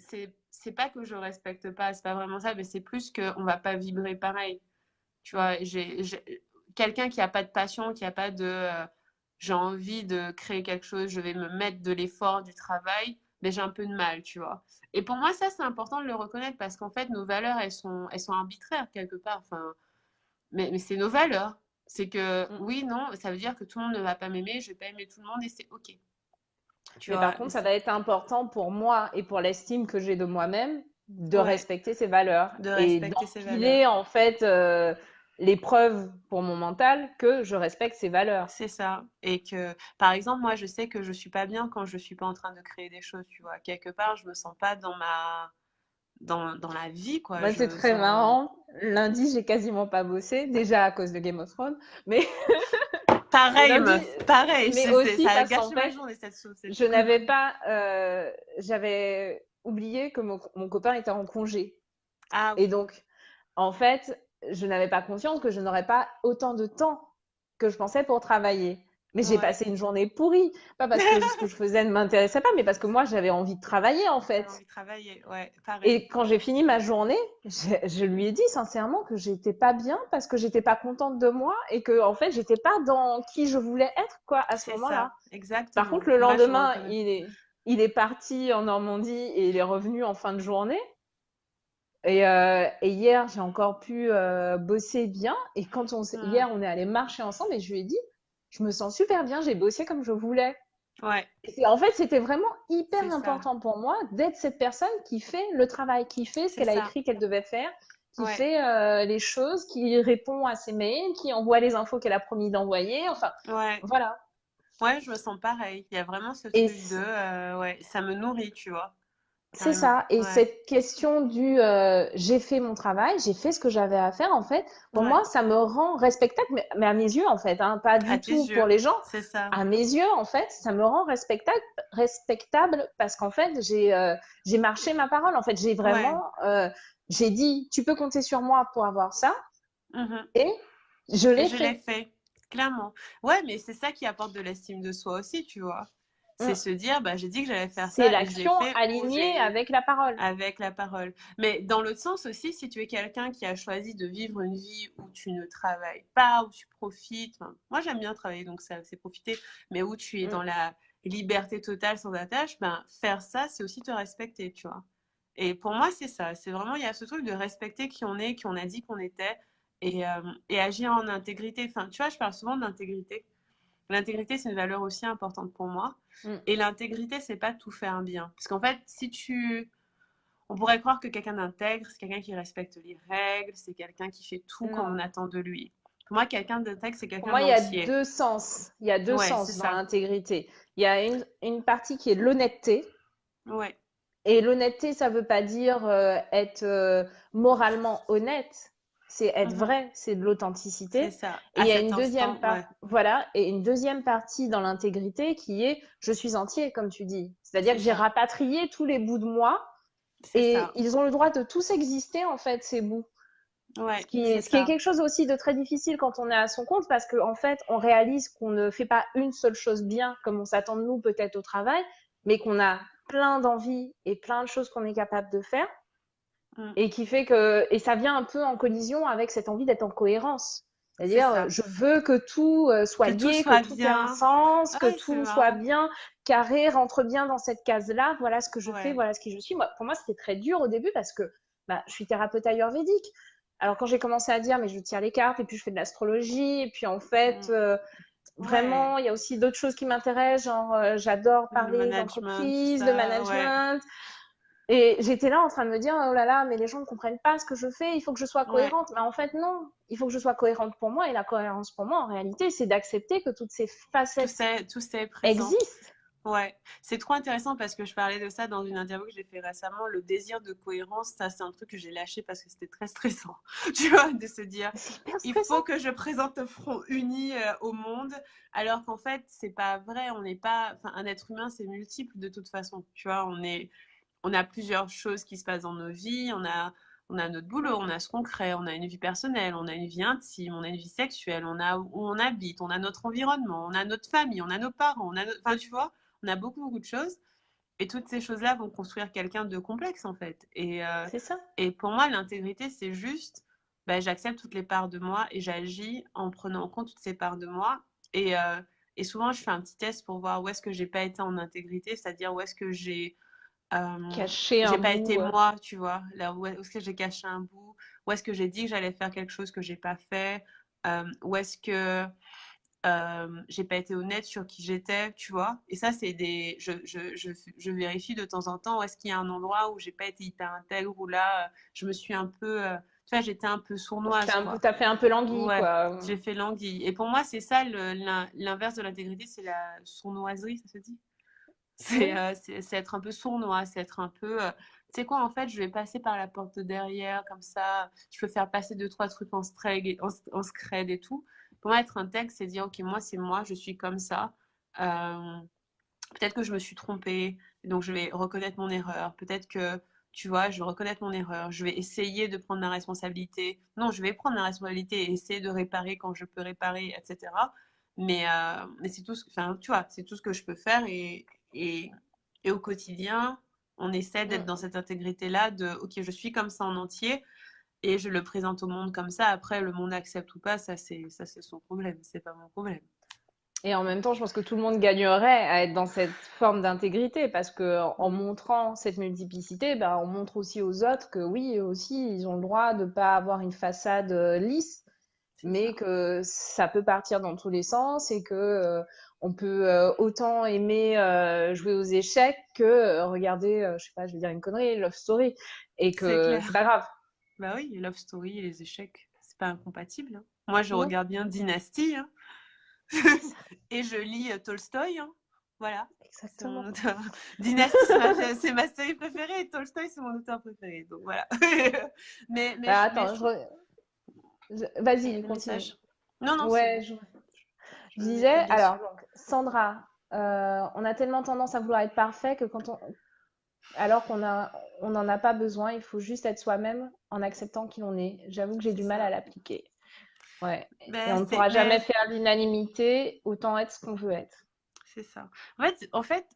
c'est pas que je respecte pas, c'est pas vraiment ça, mais c'est plus qu'on va pas vibrer pareil. Tu vois, quelqu'un qui a pas de passion, qui a pas de j'ai envie de créer quelque chose, je vais me mettre de l'effort, du travail, mais j'ai un peu de mal, tu vois. Et pour moi, ça, c'est important de le reconnaître parce qu'en fait, nos valeurs, elles sont arbitraires quelque part. Enfin, mais c'est nos valeurs. C'est que Mm. oui, non, ça veut dire que tout le monde ne va pas m'aimer, je vais pas aimer tout le monde et c'est OK. Tu Mais par vois, contre, ça va être important pour moi et pour l'estime que j'ai de moi-même de ouais, respecter ces valeurs de et respecter ses valeurs. d'empiler en fait les preuves pour mon mental que je respecte ces valeurs. C'est ça. Et que, par exemple, moi, je sais que je suis pas bien quand je suis pas en train de créer des choses, tu vois. Quelque part, je me sens pas dans la vie, quoi. Moi, Je c'est me très sens marrant. Lundi, j'ai quasiment pas bossé, déjà à cause de Game of Thrones, mais pareil, lundi, meuf. Pareil. mais aussi Ça a parce qu'en gâché ma fait, journée, cette chose, cette je n'avais connerie. pas, j'avais oublié que mon copain était en congé. Ah Et oui. donc, en fait, je n'avais pas conscience que je n'aurais pas autant de temps que je pensais pour travailler. Mais j'ai Ouais. passé une journée pourrie. Pas parce que ce que je faisais ne m'intéressait pas, mais parce que moi, j'avais envie de travailler, en T'avais fait. envie de travailler. Ouais, pareil. Et quand j'ai fini ma journée, je lui ai dit sincèrement que j'étais pas bien parce que j'étais pas contente de moi et que, en fait, j'étais pas dans qui je voulais être, quoi, à ce C'est ça. moment-là. Par contre, Exactement. le Moi, je me lendemain, reconnais. il est parti en Normandie et il est revenu en fin de journée. Et hier, j'ai encore pu bosser bien. Et Hmm. hier, on est allé marcher ensemble et je lui ai dit, je me sens super bien, j'ai bossé comme je voulais. Ouais, En fait, c'était vraiment hyper c'est ça. important pour moi d'être cette personne qui fait le travail, qui fait ce C'est qu'elle a ça. écrit qu'elle devait faire, qui Ouais. fait les choses, qui répond à ses mails, qui envoie les infos qu'elle a promis d'envoyer. Enfin, Ouais. voilà. Ouais, je me sens pareil. Il y a vraiment ce Et truc de, ouais, ça me nourrit, tu vois, c'est carrément. ça. Et Ouais, cette question du j'ai fait mon travail, j'ai fait ce que j'avais à faire, en fait, pour ouais. moi, ça me rend respectable, mais à mes yeux, en fait, hein, pas À du tes tout pour yeux, les gens. c'est ça. À mes yeux, en fait, ça me rend respectable parce qu'en fait, j'ai marché ma parole. En fait, Ouais. j'ai dit, tu peux compter sur moi pour avoir ça, Mhm. et je Et l'ai je l'ai fait. fait, clairement. Ouais, mais c'est ça qui apporte de l'estime de soi aussi, tu vois. C'est Mm. se dire, bah, j'ai dit que j'allais faire C'est ça et je l'ai l'action fait ou alignée j'ai avec la parole. avec la parole. Mais dans l'autre sens aussi, si tu es quelqu'un qui a choisi de vivre une vie où tu ne travailles pas, où tu profites, enfin, moi j'aime bien travailler, donc ça c'est profiter, mais où tu es Mm. dans la liberté totale sans attache, ben faire ça, c'est aussi te respecter, tu vois. Et pour moi, c'est ça. C'est vraiment, il y a ce truc de respecter qui on est, qui on a dit qu'on était, et agir en intégrité. Enfin, tu vois, je parle souvent d'intégrité. L'intégrité, c'est une valeur aussi importante pour moi. Mm. Et l'intégrité, c'est pas tout faire bien. Parce qu'en fait, si tu on pourrait croire que quelqu'un d'intègre, c'est quelqu'un qui respecte les règles, c'est quelqu'un qui fait tout comme Non. on attend de lui. Pour moi, quelqu'un d'intègre, c'est Pour quelqu'un moi, il y a d'entier. deux sens. Il y a deux Ouais, c'est sens dans ça. l'intégrité. Il y a une partie qui est l'honnêteté. Ouais, Et l'honnêteté, ça veut pas dire être moralement honnête. C'est être mhm, vrai, c'est de c'est l'authenticité. ça. Et il À y a cet une deuxième instant, part, ouais, voilà, et une deuxième partie dans l'intégrité qui est je suis entier, comme tu dis. C'est-à-dire c'est que j'ai ça. rapatrié tous les bouts de moi C'est et ça. ils ont le droit de tous exister, en fait, ces bouts. Ouais, c'est Ce qui est ça. quelque chose aussi de très difficile quand on est à son compte parce qu'en fait, on réalise qu'on ne fait pas une seule chose bien comme on s'attend de nous peut-être au travail, mais qu'on a plein d'envies et plein de choses qu'on est capable de faire Mm, et qui fait que, et ça vient un peu en collision avec cette envie d'être en cohérence. c'est C'est-à-dire, ça. je veux que tout soit Que tout lié, que soit tout ait un bien. sens, que Ouais, c'est tout soit marrant. bien carré, rentre bien dans cette case-là. Voilà ce que je fais, Ouais. voilà ce qui je suis. Moi, pour moi, c'était très dur au début parce que bah, je suis thérapeute ayurvédique. Alors quand j'ai commencé à dire, mais je tire les cartes et puis je fais de l'astrologie et puis en fait, Mm, ouais. vraiment, il y a aussi d'autres choses qui m'intéressent, genre j'adore Le parler management, tout d'entreprise, de ça, ouais. management. Et j'étais là en train de me dire, oh là là, mais les gens ne comprennent pas ce que je fais, il faut que je sois Ouais. cohérente. Mais en fait, non, il faut que je sois cohérente pour moi. Et la cohérence pour moi, en réalité, c'est d'accepter que toutes ces facettes Tout c'est présent. existent. Ouais, c'est trop intéressant parce que je parlais de ça dans une interview que j'ai fait récemment. Le désir de cohérence, ça, c'est un truc que j'ai lâché parce que c'était très stressant. Tu vois, de se dire, C'est hyper il stressant. faut que je présente un front uni au monde, alors qu'en fait, c'est pas vrai. On n'est pas, enfin, un être humain, c'est multiple de toute façon. Tu vois, on a plusieurs choses qui se passent dans nos vies. On a notre boulot, on a ce qu'on crée, on a une vie personnelle, on a une vie intime, on a une vie sexuelle, on a où on habite, on a notre environnement, on a notre famille, on a nos parents, enfin, tu vois, on a beaucoup, beaucoup de choses. Et toutes ces choses-là vont construire quelqu'un de complexe, en fait. C'est ça. Et pour moi, l'intégrité, c'est juste, bah, j'accepte toutes les parts de moi et j'agis en prenant en compte toutes ces parts de moi. Et souvent, je fais un petit test pour voir où est-ce que j'ai pas été en intégrité, c'est-à-dire où est-ce que j'ai Cacher j'ai un pas été bout. moi, tu vois. Là où est-ce que j'ai caché un bout? Où est-ce que j'ai dit que j'allais faire quelque chose que j'ai pas fait? Où est-ce que j'ai pas été honnête sur qui j'étais, tu vois. Et ça, c'est des. Je vérifie de temps en temps où est-ce qu'il y a un endroit où j'ai pas été hyper intègre, où là, je me suis un peu. Tu vois, j'étais un peu sournoise, quoi. T'as fait un peu l'anguille, Ouais, quoi. j'ai fait l'anguille. Et pour moi, c'est ça, l'inverse de l'intégrité, c'est la sournoiserie, ça se dit? C'est Oui. c'est être un peu sournois, c'est être un peu. Tu sais quoi, en fait, je vais passer par la porte de derrière, comme ça. Je peux faire passer deux, trois trucs en scred en scred et tout. Pour moi, être intègre, c'est dire, OK, moi, c'est moi, je suis comme ça. Euh, Peut-être que je me suis trompée, donc je vais reconnaître mon erreur. Peut-être que, tu vois, je vais reconnaître mon erreur. Je vais essayer de prendre ma responsabilité. Non, je vais prendre ma responsabilité et essayer de réparer quand je peux réparer, etc. Mais c'est tout, enfin, tu vois, c'est tout ce que je peux faire et, et au quotidien, on essaie d'être dans Mm. cette intégrité-là de, OK, je suis comme ça en entier et je le présente au monde comme ça. Après, le monde accepte ou pas, ça, c'est son problème, c'est pas mon problème. Et en même temps, je pense que tout le monde gagnerait à être dans cette forme d'intégrité parce que en Mm. montrant cette multiplicité, ben, on montre aussi aux autres que oui, eux aussi, ils ont le droit de pas avoir une façade lisse, C'est mais ça. que ça peut partir dans tous les sens et que on peut autant aimer jouer aux échecs que regarder, je sais pas, je vais dire une connerie, Love Story, et C'est que c'est pas clair. grave. Bah oui, les love story et les échecs, c'est pas incompatible, hein. Moi, je Non, regarde bien Dynasty, hein, c'est ça, et je lis Tolstoï, hein. Voilà, c'est mon exactement. auteur. Dynasty, c'est ma série préférée, et Tolstoï, c'est mon auteur préféré. Donc voilà. Bah, Mais je attends, trouve. Il y a vas-y, des continue. messages. Non, non, c'est Ouais, bon. je Je disais, m'étais déçue. alors, donc, Sandra, on a tellement tendance à vouloir être parfait que alors on n'en a pas besoin, il faut juste être soi-même en acceptant qui l'on est. J'avoue que j'ai C'est du mal à ça. l'appliquer. Ouais. Et Ben, on ne pourra mais jamais faire l'unanimité, autant être ce qu'on veut être. c'est ça. En fait,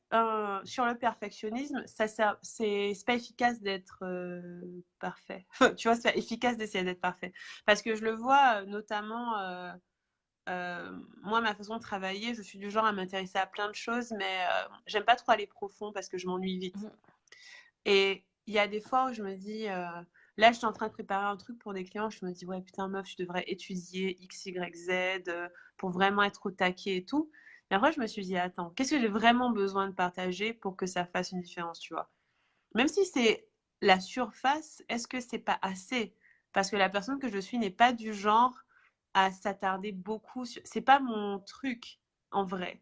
sur le perfectionnisme, c'est pas efficace d'être parfait. Tu vois, c'est pas efficace d'essayer d'être parfait. Parce que je le vois notamment, moi, ma façon de travailler, je suis du genre à m'intéresser à plein de choses, mais j'aime pas trop aller profond parce que je m'ennuie vite. Mhm. Et il y a des fois où je me dis, là, je suis en train de préparer un truc pour des clients, je me dis, ouais, putain, meuf, tu devrais étudier X, Y, Z pour vraiment être au taquet et tout. Mais après, je me suis dit, attends, qu'est-ce que j'ai vraiment besoin de partager pour que ça fasse une différence, tu vois? Même si c'est la surface, est-ce que c'est pas assez? Parce que la personne que je suis n'est pas du genre à s'attarder beaucoup sur. C'est pas mon truc, en vrai.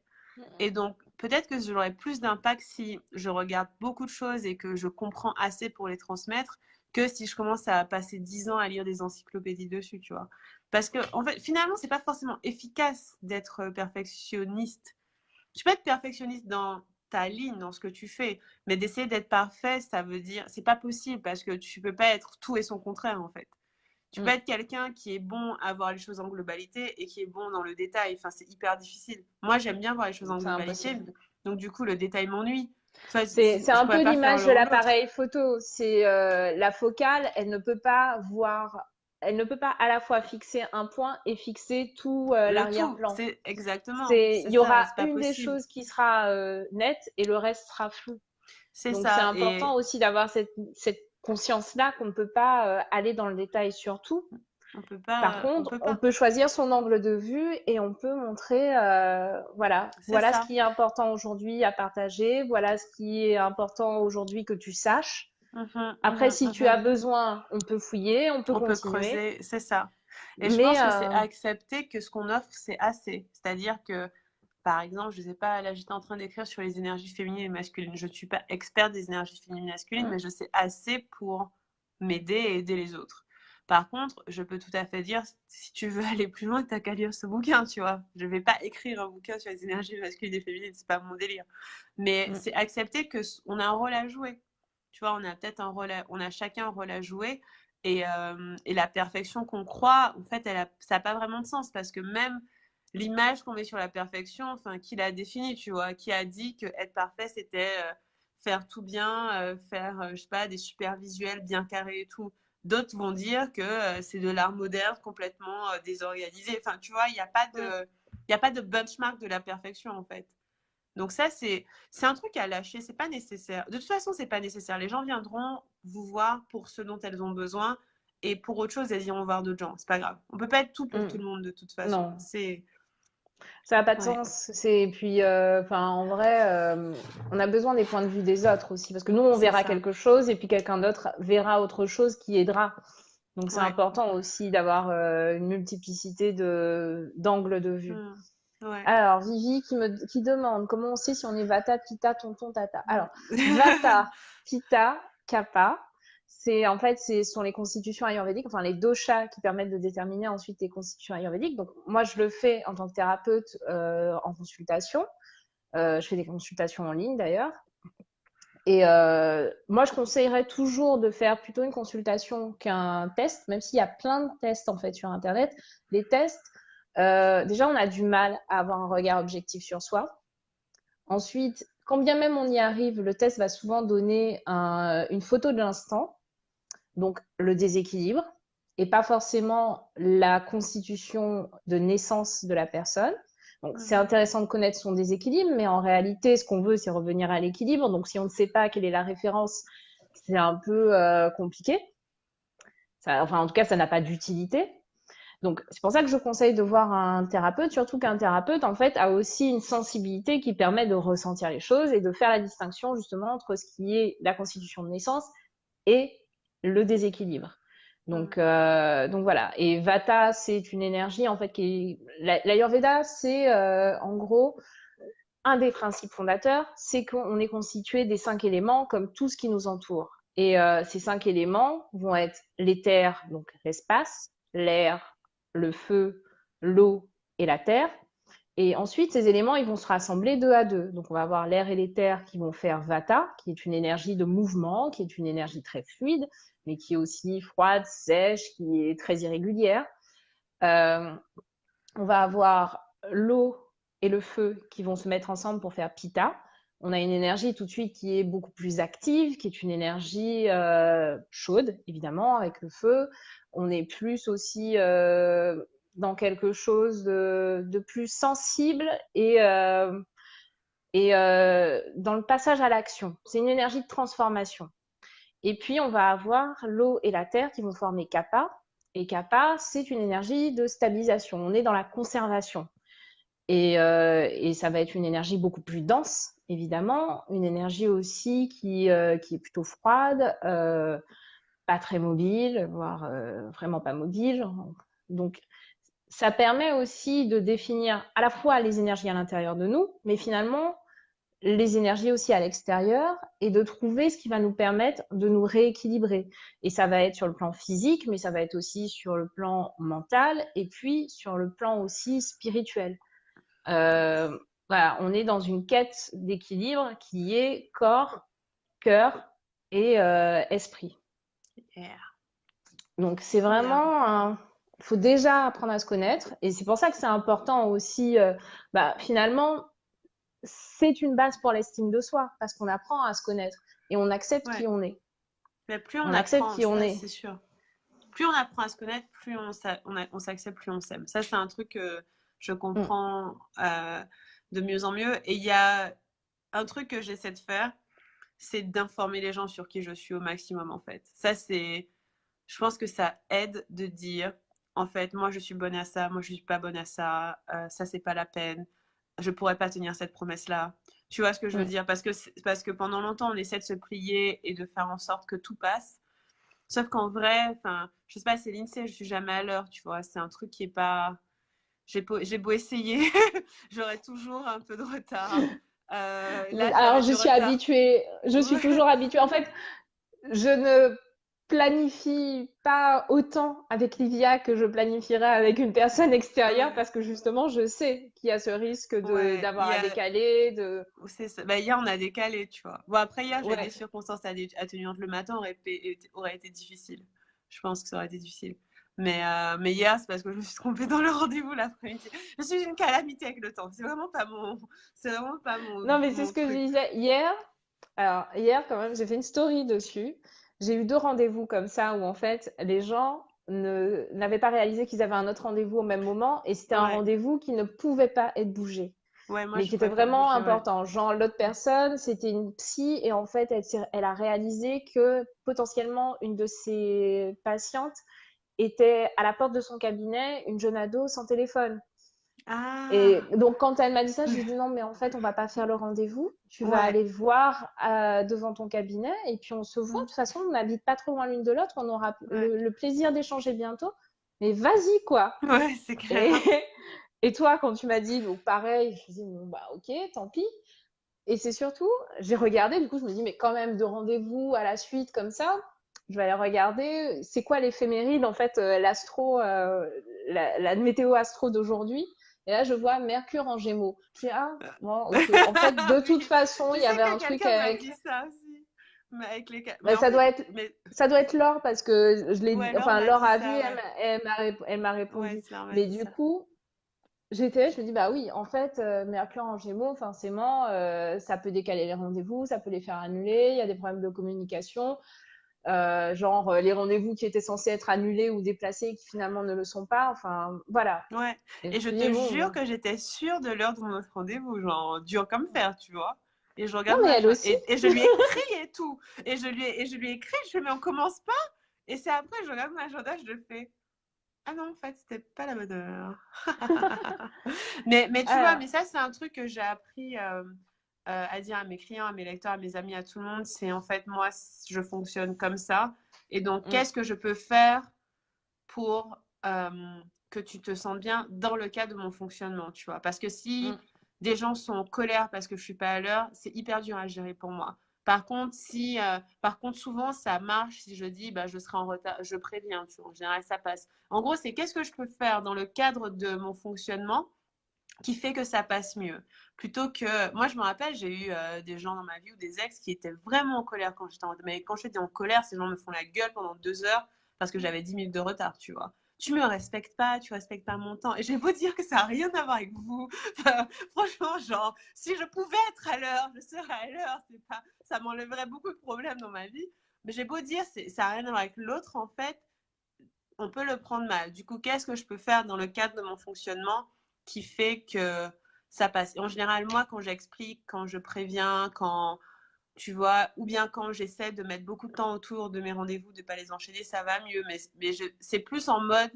Et donc, peut-être que j'aurais plus d'impact si je regarde beaucoup de choses et que je comprends assez pour les transmettre que si je commence à passer 10 ans à lire des encyclopédies dessus, tu vois. Parce que, en fait, finalement, c'est pas forcément efficace d'être perfectionniste. Tu peux être perfectionniste dans ta ligne, dans ce que tu fais, mais d'essayer d'être parfait, ça veut dire, c'est pas possible parce que tu peux pas être tout et son contraire, en fait. Tu peux Mm. être quelqu'un qui est bon à voir les choses en globalité et qui est bon dans le détail. Enfin, c'est hyper difficile. Moi, j'aime bien voir les choses en C'est globalité, impossible. donc du coup, le détail m'ennuie. Enfin, C'est je un pourrais peu pas faire l'image de l'un ou l'autre. l'appareil photo. C'est la focale, elle ne peut pas à la fois fixer un point et fixer tout Le tout, l'arrière-plan. c'est exactement, C'est, c'est il y ça, aura c'est pas une des possible. choses qui sera nette et le reste sera flou. C'est Donc c'est ça, important et aussi d'avoir cette conscience-là qu'on ne peut pas aller dans le détail sur tout. on peut Par pas, on contre, peut on pas. peut choisir son angle de vue et on peut montrer, C'est voilà ce ça. qui est important aujourd'hui à partager, voilà ce qui est important aujourd'hui que tu saches. Mhm, Après, mhm, si tu as mhm. besoin, on peut fouiller, on peut On peut continuer. creuser, c'est ça. Et je Mais pense que c'est accepter que ce qu'on offre, c'est assez. C'est-à-dire que, par exemple, je sais pas, là j'étais en train d'écrire sur les énergies féminines et masculines. Je ne suis pas experte des énergies féminines et masculines, mais je sais assez pour m'aider et aider les autres. Par contre, je peux tout à fait dire, si tu veux aller plus loin, t'as qu'à lire ce bouquin, tu vois. Je vais pas écrire un bouquin sur les énergies masculines et féminines, c'est pas mon délire. Mais c'est accepter que on a un rôle à jouer. Tu vois, on a peut-être un rôle, on a chacun un rôle à jouer et la perfection qu'on croit, en fait, ça n'a pas vraiment de sens parce que même l'image qu'on met sur la perfection, enfin, qui l'a définie, tu vois, qui a dit que être parfait, c'était faire tout bien, faire, je sais pas, des super visuels bien carrés et tout. D'autres vont dire que c'est de l'art moderne complètement désorganisé. Enfin, tu vois, il n'y a pas de benchmark de la perfection, en fait. Donc ça, c'est un truc à lâcher, c'est pas nécessaire. De toute façon, c'est pas nécessaire. Les gens viendront vous voir pour ce dont elles ont besoin et pour autre chose, elles iront voir d'autres gens. C'est pas grave. On peut pas être tout pour tout le monde de toute façon. Non, C'est ça n'a pas de ouais, sens. C'est puis, enfin, en vrai, on a besoin des points de vue des autres aussi, parce que nous, on c'est verra ça. quelque chose et puis quelqu'un d'autre verra autre chose qui aidera. Donc, c'est Ouais. important aussi d'avoir une multiplicité d'angles de vue. Hmm. Ouais. Alors, Vivi qui demande comment on sait si on est Vata, Pitta, Tonton, Tata. Alors, Vata, Pitta, Kapha, en fait, ce sont les constitutions ayurvédiques, enfin les doshas qui permettent de déterminer ensuite les constitutions ayurvédiques. Donc, moi, je le fais en tant que thérapeute en consultation. Je fais des consultations en ligne d'ailleurs. Et moi, je conseillerais toujours de faire plutôt une consultation qu'un test, même s'il y a plein de tests en fait sur Internet. Les tests, déjà, on a du mal à avoir un regard objectif sur soi. Ensuite, quand bien même on y arrive, le test va souvent donner une photo de l'instant, donc le déséquilibre, et pas forcément la constitution de naissance de la personne. Donc, c'est intéressant de connaître son déséquilibre, mais en réalité, ce qu'on veut, c'est revenir à l'équilibre. Donc, si on ne sait pas quelle est la référence, c'est un peu compliqué. Enfin, en tout cas, ça n'a pas d'utilité. Donc, c'est pour ça que je conseille de voir un thérapeute, surtout qu'un thérapeute, en fait, a aussi une sensibilité qui permet de ressentir les choses et de faire la distinction, justement, entre ce qui est la constitution de naissance et le déséquilibre. Donc voilà. Et Vata, c'est une énergie, en fait, l'Ayurveda, c'est, en gros, un des principes fondateurs, c'est qu'on est constitué des 5 éléments comme tout ce qui nous entoure. Et ces 5 éléments vont être l'éther, donc l'espace, l'air, le feu, l'eau et la terre. Et ensuite, ces éléments, ils vont se rassembler deux à deux. Donc, on va avoir l'air et l'éther qui vont faire Vata, qui est une énergie de mouvement, qui est une énergie très fluide, mais qui est aussi froide, sèche, qui est très irrégulière. On va avoir l'eau et le feu qui vont se mettre ensemble pour faire Pitta. On a une énergie tout de suite qui est beaucoup plus active, qui est une énergie chaude, évidemment, avec le feu. On est plus aussi dans quelque chose de plus sensible et dans le passage à l'action. C'est une énergie de transformation. Et puis, on va avoir l'eau et la terre qui vont former Kapha. Et Kapha, c'est une énergie de stabilisation. On est dans la conservation. Et ça va être une énergie beaucoup plus dense, évidemment. Une énergie aussi qui est plutôt froide, pas très mobile, voire vraiment pas mobile. Donc, ça permet aussi de définir à la fois les énergies à l'intérieur de nous, mais finalement, les énergies aussi à l'extérieur et de trouver ce qui va nous permettre de nous rééquilibrer. Et ça va être sur le plan physique, mais ça va être aussi sur le plan mental et puis sur le plan aussi spirituel. Voilà, on est dans une quête d'équilibre qui est corps, cœur et esprit. Yeah. Donc c'est vraiment il faut déjà apprendre à se connaître et c'est pour ça que c'est important aussi finalement c'est une base pour l'estime de soi parce qu'on apprend à se connaître et on accepte qui on est. Mais plus on accepte apprend, qui on ça est. c'est sûr. Plus on apprend à se connaître, plus on s'accepte, plus on s'aime. Ça, c'est un truc que je comprends de mieux en mieux. Et il y a un truc que j'essaie de faire, c'est d'informer les gens sur qui je suis au maximum, en fait. Ça, je pense que ça aide de dire, en fait, moi, je suis bonne à ça, moi, je suis pas bonne à ça, ça, c'est pas la peine, je pourrais pas tenir cette promesse-là. Tu vois ce que je veux dire? Parce que pendant longtemps, on essaie de se plier et de faire en sorte que tout passe. Sauf qu'en vrai, enfin, je sais pas, c'est l'INSEE, je suis jamais à l'heure, tu vois. C'est un truc qui est pas. J'ai beau essayer, j'aurai toujours un peu de retard. Là, Alors j'avais je du suis retard. habituée, je suis toujours habituée. En fait, je ne planifie pas autant avec Livia que je planifierais avec une personne extérieure Ouais, parce que justement, je sais qu'il y a ce risque ouais, d'avoir à décaler, c'est ça. Bah, hier, on a décalé, tu vois. Bon, après, hier, j'avais des Ouais. circonstances atténuantes le matin, aurait été difficile. Je pense que ça aurait été difficile. Mais hier, c'est parce que je me suis trompée dans le rendez-vous l'après-midi. Je suis une calamité avec le temps. C'est vraiment pas Non, mais c'est mon ce que je truc. disais hier. Alors, hier, quand même, j'ai fait une story dessus. J'ai eu 2 rendez-vous comme ça où, en fait, les gens n'avaient pas réalisé qu'ils avaient un autre rendez-vous au même moment et c'était un Ouais, rendez-vous qui ne pouvait pas être bougé. Ouais, moi, mais je qui était pourrais pas vraiment bouger, ouais. important. Genre, l'autre personne, c'était une psy, et en fait, elle a réalisé que potentiellement une de ses patientes était à la porte de son cabinet, une jeune ado sans téléphone. Et Ah, donc, quand elle m'a dit ça, je lui ai dit non, mais en fait, on va pas faire le rendez-vous. Tu vas ouais. aller voir devant ton cabinet et puis on se voit. De Mm. toute façon, on n'habite pas trop loin l'une de l'autre. On aura Ouais. le plaisir d'échanger bientôt. Mais vas-y, quoi. Ouais, c'est Et, clair. et toi, quand tu m'as dit, donc pareil, je me suis dit, bon, bah, ok, tant pis. Et c'est surtout, j'ai regardé, du coup, je me dis, mais quand même, de rendez-vous à la suite comme ça, je vais aller regarder, c'est quoi l'éphéméride, en fait, l'astro, la météo astro d'aujourd'hui. Et là, je vois Mercure en Gémeaux. Je dis, ah, bon, ok. En fait, de toute Oui, façon, je il y sais avait que un truc quelqu'un m'a avec, dit ça aussi. Mais avec les... Mais bah, en fait, mais... ça doit être Laure parce que je l'ai, Ouais, Laure enfin, m'a Laure dit a vu, ça, ouais. elle m'a Ouais, répondu. Laure m'a Mais dit du ça. coup, je me dis, bah oui, en fait, Mercure en Gémeaux, forcément, ça peut décaler les rendez-vous, ça peut les faire annuler, il y a des problèmes de communication, genre les rendez-vous qui étaient censés être annulés ou déplacés qui finalement ne le sont pas, enfin, voilà. Ouais. Et je Et me je suis dit, te bon, jure que j'étais sûre de l'heure de notre rendez-vous, genre dur comme fer, tu vois. Et je non, regarde mon mais elle agenda. aussi. Et je lui ai écrit et tout. Et je lui ai écrit, je fais, mais on commence pas. Et c'est après, je regarde mon agenda, je le fais. Ah non, en fait, c'était pas la bonne heure. Mais tu vois, Alors, mais ça, c'est un truc que j'ai appris à dire à mes clients, à mes lecteurs, à mes amis, à tout le monde. C'est en fait, moi, je fonctionne comme ça. Et donc, mm, qu'est-ce que je peux faire pour que tu te sentes bien dans le cadre de mon fonctionnement, tu vois. Parce que si mm, des gens sont en colère parce que je suis pas à l'heure, c'est hyper dur à gérer pour moi. Par contre, par contre, souvent, ça marche si je dis, bah, je serai en retard, je préviens, tu vois. En général, ça passe. En gros, c'est qu'est-ce que je peux faire dans le cadre de mon fonctionnement qui fait que ça passe mieux. Plutôt que, moi, je me rappelle, j'ai eu des gens dans ma vie ou des ex qui étaient vraiment en colère quand j'étais mais quand j'étais en colère, ces gens me font la gueule pendant 2 heures parce que j'avais 10 minutes de retard, tu vois. Tu me respectes pas, tu respectes pas mon temps. Et j'ai beau dire que ça n'a rien à voir avec vous. Enfin, franchement, genre, si je pouvais être à l'heure, je serais à l'heure. C'est pas, ça m'enlèverait beaucoup de problèmes dans ma vie. Mais j'ai beau dire, ça n'a rien à voir avec l'autre, en fait on peut le prendre mal. Du coup, qu'est-ce que je peux faire dans le cadre de mon fonctionnement qui fait que ça passe? Et en général, moi, quand j'explique, quand je préviens, quand tu vois, ou bien quand j'essaie de mettre beaucoup de temps autour de mes rendez-vous, de ne pas les enchaîner, ça va mieux. Mais c'est plus en mode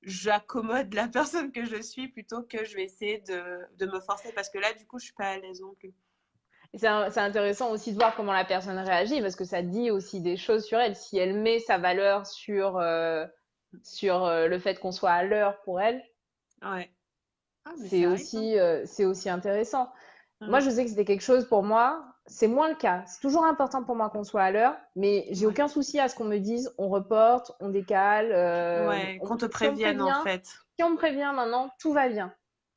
j'accommode la personne que je suis plutôt que je vais essayer de me forcer parce que là, du coup, je suis pas à l'aise non plus. c'est intéressant aussi de voir comment la personne réagit parce que ça dit aussi des choses sur elle. Si elle met sa valeur sur le fait qu'on soit à l'heure pour elle, Ouais. Ah, mais ça arrive, hein. c'est aussi intéressant. Moi, Mhm. je sais que c'était quelque chose pour moi, c'est moins le cas. C'est toujours important pour moi qu'on soit à l'heure, mais j'ai Ouais. aucun souci à ce qu'on me dise on reporte, on décale. Ouais, qu'on te Si on me prévienne en prévient, fait. si on me prévient maintenant, tout va bien.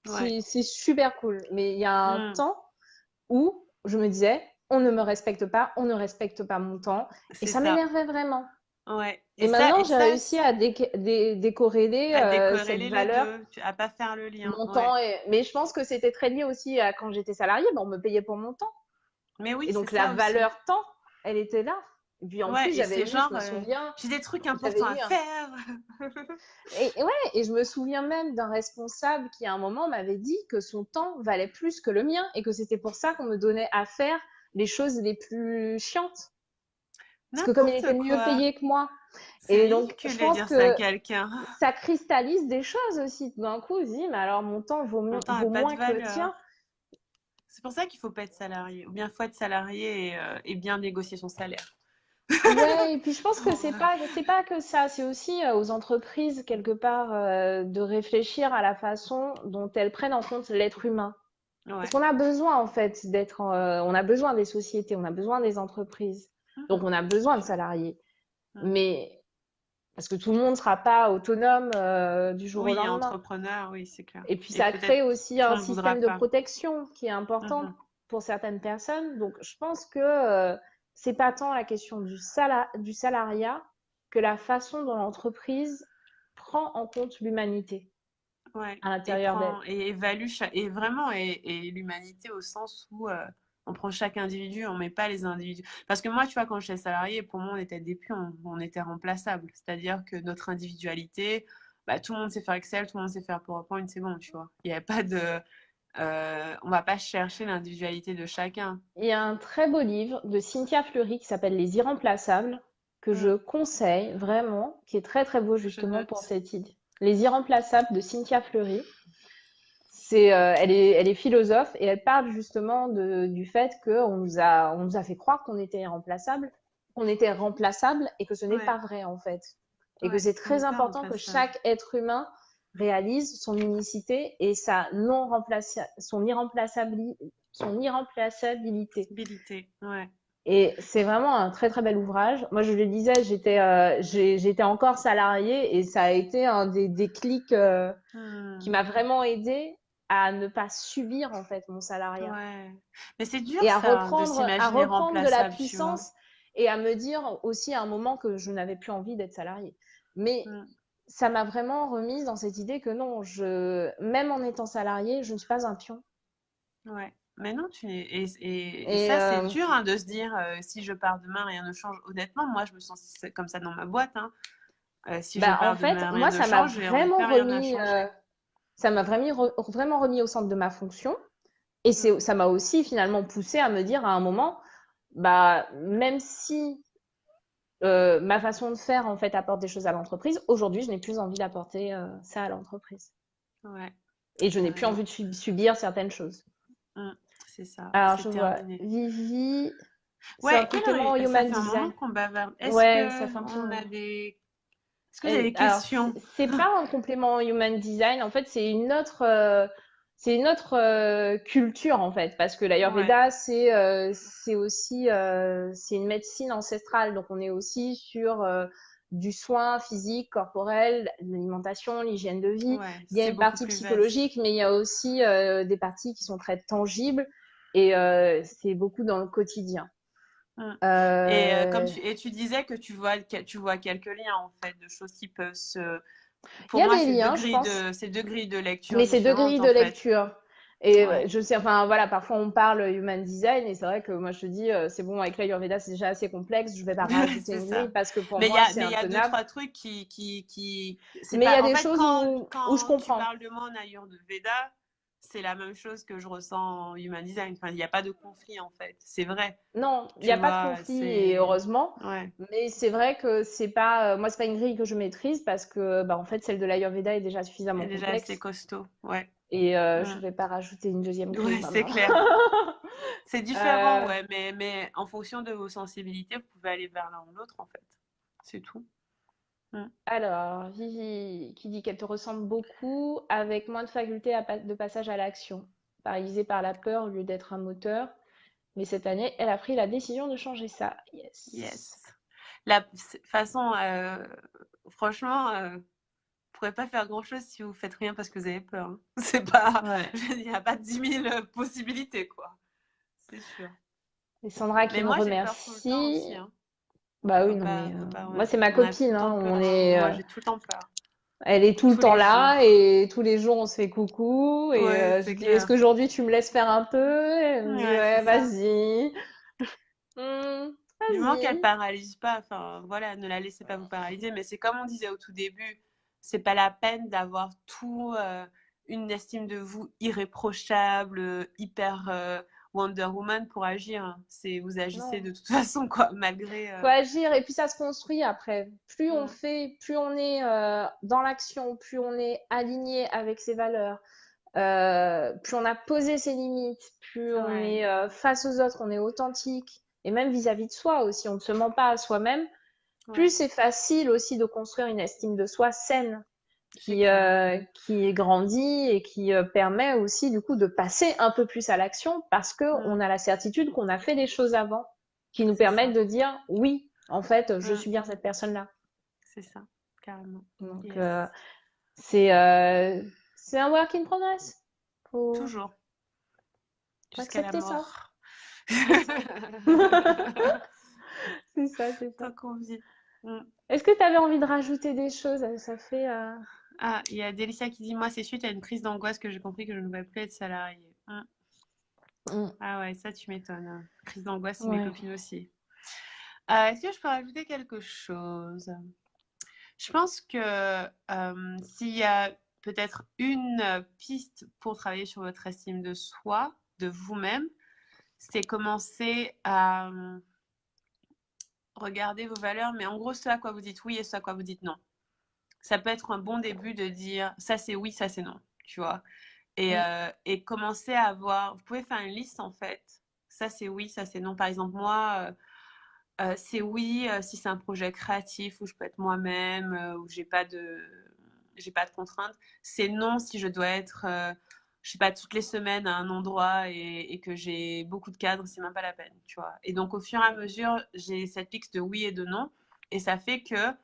Ouais. C'est super cool. Mais il y a un Mm. temps où je me disais on ne me respecte pas, on ne respecte pas mon temps, et C'est ça ça. m'énervait vraiment. Ouais. Et maintenant, j'ai réussi à décorréler à cette décorréler les valeur deux, à pas faire le lien. mon Ouais. temps. Mais je pense que c'était très lié aussi à quand j'étais salariée, ben, on me payait pour mon temps. Mais oui, Et c'est donc la ça aussi. valeur temps, elle était là. Et puis en Ouais, plus, et c'est je genre, me souviens, j'ai des trucs j'avais importants à eu un... faire. Et ouais, et je me souviens même d'un responsable qui à un moment m'avait dit que son temps valait plus que le mien et que c'était pour ça qu'on me donnait à faire les choses les plus chiantes. Parce que comme il était N'importe mieux quoi. payé que moi. C'est Et donc, ridicule je de pense dire ça à que quelqu'un. ça cristallise des choses aussi. Tout d'un coup, on se dit, mais alors mon temps Mon temps n'a vaut pas de moins que le valeur. tien. C'est pour ça qu'il faut pas être salarié. Ou bien faut être salarié et bien négocier son salaire. Ouais, et puis je pense que Pour, c'est pas que ça, c'est aussi aux entreprises quelque part de réfléchir à la façon dont elles prennent en compte l'être humain. Parce ouais. qu'on a besoin en fait on a besoin des sociétés, on a besoin des entreprises, donc Mhm. on a besoin de salariés. Mhm. Mais parce que tout le monde ne sera pas autonome du jour au Oui, lendemain. entrepreneur, oui, c'est clair. Et puis Et ça peut-être crée aussi tout un le monde voudra système de pas. protection qui est important Mhm. pour certaines personnes. Donc je pense que c'est pas tant la question du salariat que la façon dont l'entreprise prend en compte l'humanité Ouais, à l'intérieur d'elle. et évalue et vraiment et l'humanité au sens où on prend chaque individu, on met pas les individus. Parce que moi, tu vois, quand j'étais salarié, pour moi, on était des pions, on était remplaçables. C'est-à-dire que notre individualité, bah, tout le monde sait faire Excel, tout le monde sait faire PowerPoint, c'est bon, tu vois. Il y avait pas de, on va pas chercher l'individualité de chacun. Il y a un très beau livre de Cynthia Fleury qui s'appelle Les Irremplaçables, que je Mm. conseille vraiment, qui est très très beau Je justement pour note. cette idée. Les Irremplaçables de Cynthia Fleury. Elle est philosophe et elle parle justement du fait on nous a fait croire qu'on était remplaçable et que ce n'est Ouais, pas vrai en fait. Et que ouais, c'est on n'est très pas important que remplaçable. chaque être humain réalise son unicité et son irremplaçabilité. Possibilité, ouais. Et c'est vraiment un très très bel ouvrage. Moi, je le disais, j'étais encore salariée et ça a été un des déclics qui Hmm. m'a vraiment aidée à ne pas subir en fait mon salariat Ouais. Mais c'est dur et ça, de à s'imaginer reprendre de la remplaçable, tu vois. puissance et à me dire aussi à un moment que je n'avais plus envie d'être salariée. Mais Hmm. ça m'a vraiment remise dans cette idée que non, même en étant salariée, je ne suis pas un pion. Ouais. Mais non, et Et ça, c'est dur hein, de se dire si je pars demain, rien ne change. Honnêtement, moi, je me sens comme ça dans ma boîte. Hein. Si je bah en pars fait, demain, rien moi, ne change, et en effet, rien n'a changé. ça m'a vraiment remis au centre de ma fonction. Et Hmm. ça m'a aussi finalement poussé à me dire à un moment, bah, même si ma façon de faire en fait apporte des choses à l'entreprise, aujourd'hui, je n'ai plus envie d'apporter ça à l'entreprise. Ouais, Et je n'ai plus carrément. envie de subir certaines choses. Hmm. C'est ça, Alors, c'est je vois, terminé. Vivi, c'est un Ouais, quelle heure complément au ça human fait un moment design. qu'on bavarde. Ouais, ça fait un petit moment. Est-ce que vous avez des Alors, questions? c'est pas un complément au human design. En fait, c'est une autre culture en fait, parce que Ouais, l'Ayurveda, c'est aussi, c'est une médecine ancestrale. Donc, on est aussi sur du soin physique, corporel, l'alimentation, l'hygiène de vie. ouais, Il y a c'est une beaucoup partie plus vaste. psychologique, mais il y a aussi des parties qui sont très tangibles et c'est beaucoup dans le quotidien. Mm. Euh, Et tu disais que tu vois quelques liens en fait de choses qui peuvent se. il Pour y a moi, des liens, je pense. c'est deux grilles de lecture Mais c'est deux différentes grilles en de fait. lecture. Et Ouais, je sais, enfin voilà, parfois on parle human design et c'est vrai que moi je te dis, c'est bon, avec l'Ayurveda c'est déjà assez complexe, je vais pas rajouter c'est une grille ça. parce que pour moi c'est Mais il y a deux intenable. trois trucs c'est Mais il y pas. a En des fait, choses où je quand tu comprends. parles de moi en Ayurveda, c'est la même chose que je ressens en Human Design. Enfin, il n'y a pas de conflit en fait. C'est vrai. Non, il n'y Tu a pas de vois, conflit et c'est. heureusement. Ouais. Mais c'est vrai que c'est pas, moi c'est pas une grille que je maîtrise parce que, bah en fait celle de l'Ayurveda est déjà Elle suffisamment est déjà assez complexe costaud. Ouais. et je Mm. vais pas rajouter une deuxième grille Ouais, c'est maintenant. clair. C'est différent, Euh, ouais, mais en fonction de vos sensibilités, vous pouvez aller vers l'un ou l'autre, en fait. C'est tout. Mm. Alors, Vivi qui dit qu'elle te ressemble beaucoup avec moins de faculté de passage à l'action, paralysée par la peur au lieu d'être un moteur. Mais cette année, elle a pris la décision de changer ça. Yes. Yes. La façon, franchement, vous pourrez pas faire grand-chose si vous faites rien parce que vous avez peur. Hein. C'est pas, Ouais. il n'y a pas 10 000 possibilités, quoi. C'est sûr. Et Sandra qui Mais nous moi, j'ai peur tout le temps aussi. remercie. Hein. Bah oui, non Faut mais pas, moi ouais. c'est ma On a tout copine, le hein. temps peur. Moi, j'ai tout le temps peur. Elle est tout le Tous temps les là jours. et tous les jours on se fait coucou et Ouais, je c'est dis est-ce clair. qu'aujourd'hui tu me laisses faire un peu? Et elle me dit Ouais, c'est ouais ça. vas-y. Du moment qu'elle Vas-y. paralyse pas, enfin voilà, ne la laissez pas vous paralyser. Mais c'est comme on disait au tout début, c'est pas la peine d'avoir tout une estime de vous irréprochable, hyper Wonder Woman pour agir. Hein. C'est vous agissez Non. de toute façon quoi, malgré. Faut agir et puis ça se construit après. Plus on Mm, fait, plus on est dans l'action, plus on est aligné avec ses valeurs, plus on a posé ses limites, plus on ouais, est face aux autres, on est authentique et même vis-à-vis de soi aussi, on ne se ment pas à soi-même. Plus ouais, c'est facile aussi de construire une estime de soi saine c'est clair. qui grandit et qui permet aussi du coup de passer un peu plus à l'action parce que on Mm, a la certitude qu'on a fait des choses avant qui nous c'est permettent ça. de dire oui, en fait, je Mm, suis bien cette personne-là. c'est ça, carrément. Donc Yes. c'est euh, c'est un work in progress. Faut, Toujours, faut jusqu'à la accepter ça. mort. C'est ça. C'est ça, c'est ça. Tant qu'on vit. Mm. Est-ce que tu avais envie de rajouter des choses? Ça fait Ah, il y a Délicia qui dit, moi, c'est suite à une crise d'angoisse que j'ai compris que je ne voulais plus être salariée. mm, Ah ouais, ça, tu m'étonnes. Hein. Crise d'angoisse, c'est mes ouais. copines aussi. Est-ce que je peux rajouter quelque chose? Je pense que s'il y a peut-être une piste pour travailler sur votre estime de soi, de vous-même, c'est commencer à regarder vos valeurs, mais en gros, ce à quoi vous dites oui et ce à quoi vous dites non. Ça peut être un bon début de dire ça c'est oui, ça c'est non, tu vois. Et commencer à avoir, vous pouvez faire une liste en fait. Ça c'est oui, ça c'est non. Par exemple, moi, c'est oui si c'est un projet créatif où je peux être moi-même, où j'ai pas de contraintes. C'est non si je dois être, je sais pas, toutes les semaines à un endroit et que j'ai beaucoup de cadres, c'est même pas la peine, tu vois. Et donc au fur et à mesure, j'ai cette liste de oui et de non, et ça fait que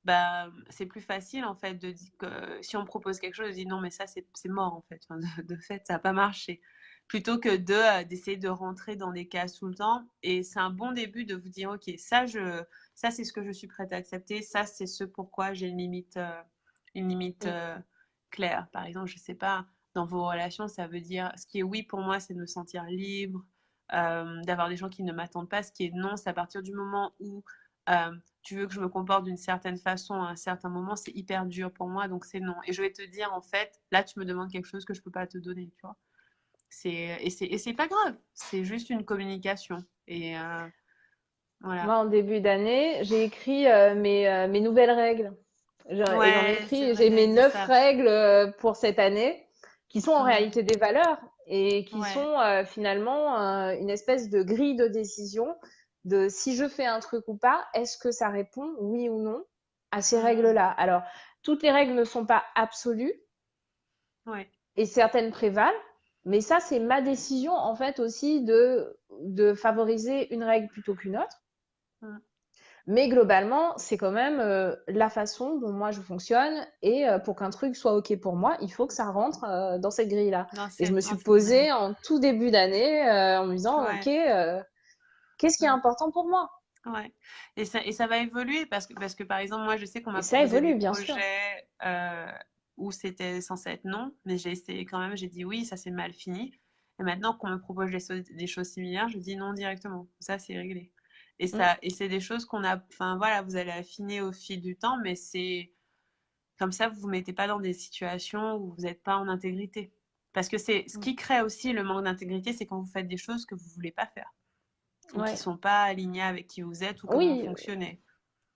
bah, c'est plus facile en fait de dire que si on me propose quelque chose, je dis non, mais ça c'est mort en fait. Enfin, de fait, ça n'a pas marché. Plutôt que d'essayer de rentrer dans des cases tout le temps. Et c'est un bon début de vous dire ok, ça c'est ce que je suis prête à accepter, ça c'est ce pourquoi j'ai une limite claire. Par exemple, je sais pas, dans vos relations, ça veut dire ce qui est oui pour moi, c'est de me sentir libre, d'avoir des gens qui ne m'attendent pas. Ce qui est non, c'est à partir du moment où tu veux que je me comporte d'une certaine façon à un certain moment, c'est hyper dur pour moi, donc c'est non. Et je vais te dire, en fait, là, tu me demandes quelque chose que je peux pas te donner, tu vois. Et c'est pas grave, c'est juste une communication. Et voilà. Moi, en début d'année, j'ai écrit mes nouvelles règles. Et j'en ai Ouais, c'est écrit, vrai, j'ai mes t'avais dit 9 ça. règles pour cette année, qui sont en réalité des valeurs et qui Ouais. sont finalement une espèce de grille de décision de si je fais un truc ou pas, est-ce que ça répond oui ou non à ces règles-là. Alors, toutes les règles ne sont pas absolues Ouais. et certaines prévalent, mais ça, c'est ma décision en fait aussi de favoriser une règle plutôt qu'une autre. Mais globalement, c'est quand même la façon dont moi je fonctionne et pour qu'un truc soit OK pour moi, il faut que ça rentre dans cette grille-là. Et je me suis posée en tout début d'année en me disant, OK, qu'est-ce qui est important pour moi? Ouais. Et ça va évoluer parce que par exemple, moi, je sais qu'on Et m'a ça proposé des évolue, bien sûr. projets où c'était censé être non, mais j'ai essayé quand même, j'ai dit oui, ça s'est mal fini. Et maintenant qu'on me propose des choses similaires, je dis non directement. Ça, c'est réglé. Et c'est des choses qu'on a, enfin voilà, vous allez affiner au fil du temps, mais c'est comme ça, vous vous mettez pas dans des situations où vous n'êtes pas en intégrité. Parce que c'est ce qui crée aussi le manque d'intégrité, c'est quand vous faites des choses que vous voulez pas faire ou qui Ouais. sont pas alignés avec qui vous êtes ou comment vous Oui, fonctionnez.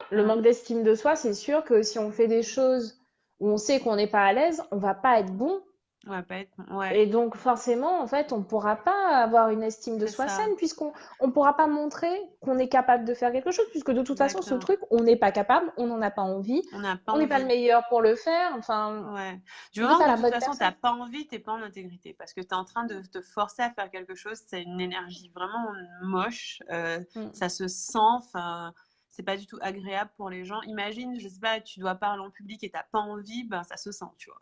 le manque d'estime de soi, c'est sûr que si on fait des choses où on sait qu'on n'est pas à l'aise, on va pas être bon. On va pas être... Ouais, Et donc, forcément, en fait, on ne pourra pas avoir une estime de c'est soi ça. saine, puisqu'on ne pourra pas montrer qu'on est capable de faire quelque chose, puisque de toute façon, ce Exactement. truc, on n'est pas capable, on n'en a pas envie, On n'a pas on n'est pas le envie. meilleur pour le faire, enfin, Ouais. Du on n'est moment pas que la de toute bonne façon, t'as personne. pas envie, t'es pas en intégrité. Parce que t'es en train de te forcer à faire quelque chose, c'est une énergie vraiment moche. Ça se sent, enfin, c'est pas du tout agréable pour les gens. Imagine, je sais pas, tu dois parler en public et t'as pas envie, ben ça se sent, tu vois.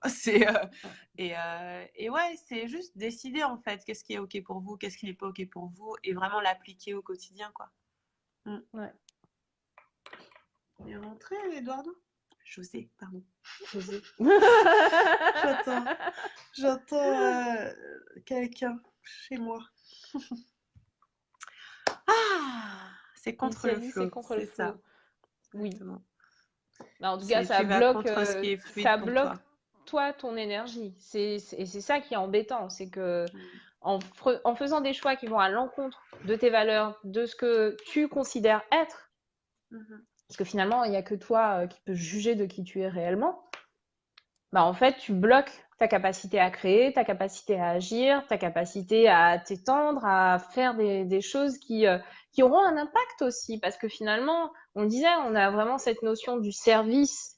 Et ouais, c'est juste décider en fait qu'est-ce qui est ok pour vous, qu'est-ce qui n'est pas ok pour vous, et vraiment l'appliquer au quotidien, quoi. Ouais. On est rentré, Eduardo? José, pardon. José. J'entends quelqu'un chez moi. Ah, c'est contre le C'est flot, contre le c'est ça. flot. Oui. Exactement. Bah, en tout cas, Tu vas contre ce qui est fluide ça pour bloque toi. toi ton énergie. Et c'est ça qui est embêtant, c'est que en faisant des choix qui vont à l'encontre de tes valeurs, de ce que tu considères être, parce que finalement, il n'y a que toi qui peux juger de qui tu es réellement, bah en fait, tu bloques ta capacité à créer, ta capacité à agir, ta capacité à t'étendre, à faire des choses qui auront un impact aussi. Parce que finalement, on le disait, on a vraiment cette notion du service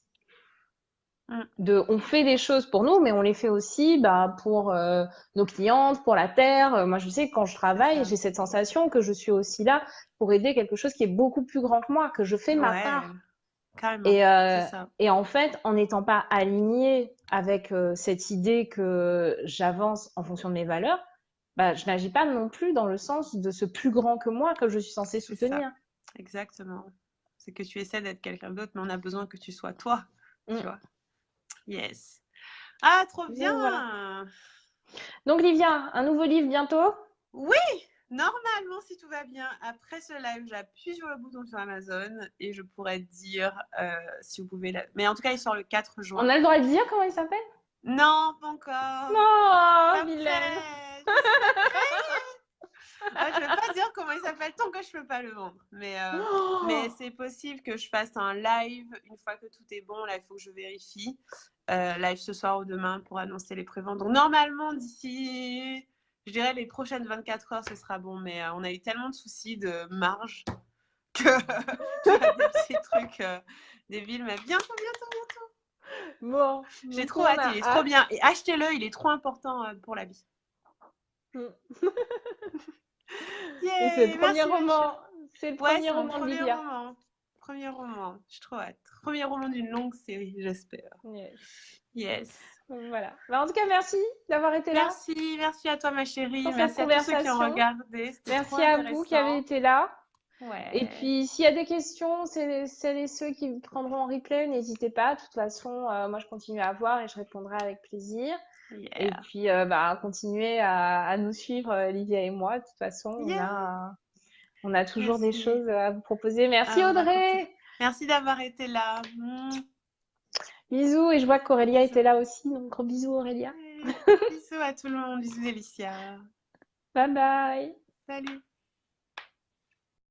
on fait des choses pour nous, mais on les fait aussi pour nos clientes, pour la terre. Moi, je sais que quand je travaille, j'ai cette sensation que je suis aussi là pour aider quelque chose qui est beaucoup plus grand que moi, que je fais ma part. Carrément, c'est ça. Et en fait, en n'étant pas alignée avec cette idée que j'avance en fonction de mes valeurs, je n'agis pas non plus dans le sens de ce plus grand que moi que je suis censée soutenir. Ça. Exactement. C'est que tu essaies d'être quelqu'un d'autre, mais on a besoin que tu sois toi, tu vois. Yes. Ah, trop bien. Voilà. Donc, Livia, un nouveau livre bientôt? Oui, normalement, si tout va bien, après ce live, j'appuie sur le bouton sur Amazon et je pourrais dire si vous pouvez... Mais en tout cas, il sort le 4 juin. On a le droit de dire comment il s'appelle? Non, pas encore. Non, Pas vilaine. prêt. Je suis pas prête. Ah, je ne vais pas dire comment il s'appelle tant que je ne peux pas le vendre. Mais Oh, c'est possible que je fasse un live une fois que tout est bon. Là, il faut que je vérifie. Live ce soir ou demain pour annoncer les préventes. Donc, normalement, d'ici, je dirais, les prochaines 24 heures, ce sera bon. Mais on a eu tellement de soucis de marge que tu as des petits trucs débiles. Mais bientôt, bientôt, bientôt. bon, J'ai donc trop on hâte. a Il est trop hâte. bien. Et achetez-le, il est trop important pour la vie. Mm. Et c'est le Yay, premier merci ma chérie. roman. C'est le Ouais, premier c'est mon roman de premier Livia. roman. Premier roman. J'ai trop hâte. Premier roman d'une longue série, j'espère. Yes. Yes. Voilà. Bah, en tout cas, merci d'avoir été là Merci à toi ma chérie. pour cette Merci à tous ceux qui ont conversation. regardé. C'était trop Merci à vous qui avez intéressant. été là. Et Ouais. puis, s'il y a des questions, celles et ceux qui prendront en replay, n'hésitez pas. De toute façon, moi, je continue à voir et je répondrai avec plaisir. Et Yeah. puis, bah, continuez à nous suivre, Livia et moi. De toute façon, Yeah. on a toujours des Merci. choses à vous proposer. Merci, On va continuer. Audrey. Merci d'avoir été là. Bisous. Et je vois qu'Aurélia Bisous. était là aussi. Donc, gros bisous, Aurélia. Bisous à tout le monde. Bisous Alicia. Bye bye. Salut.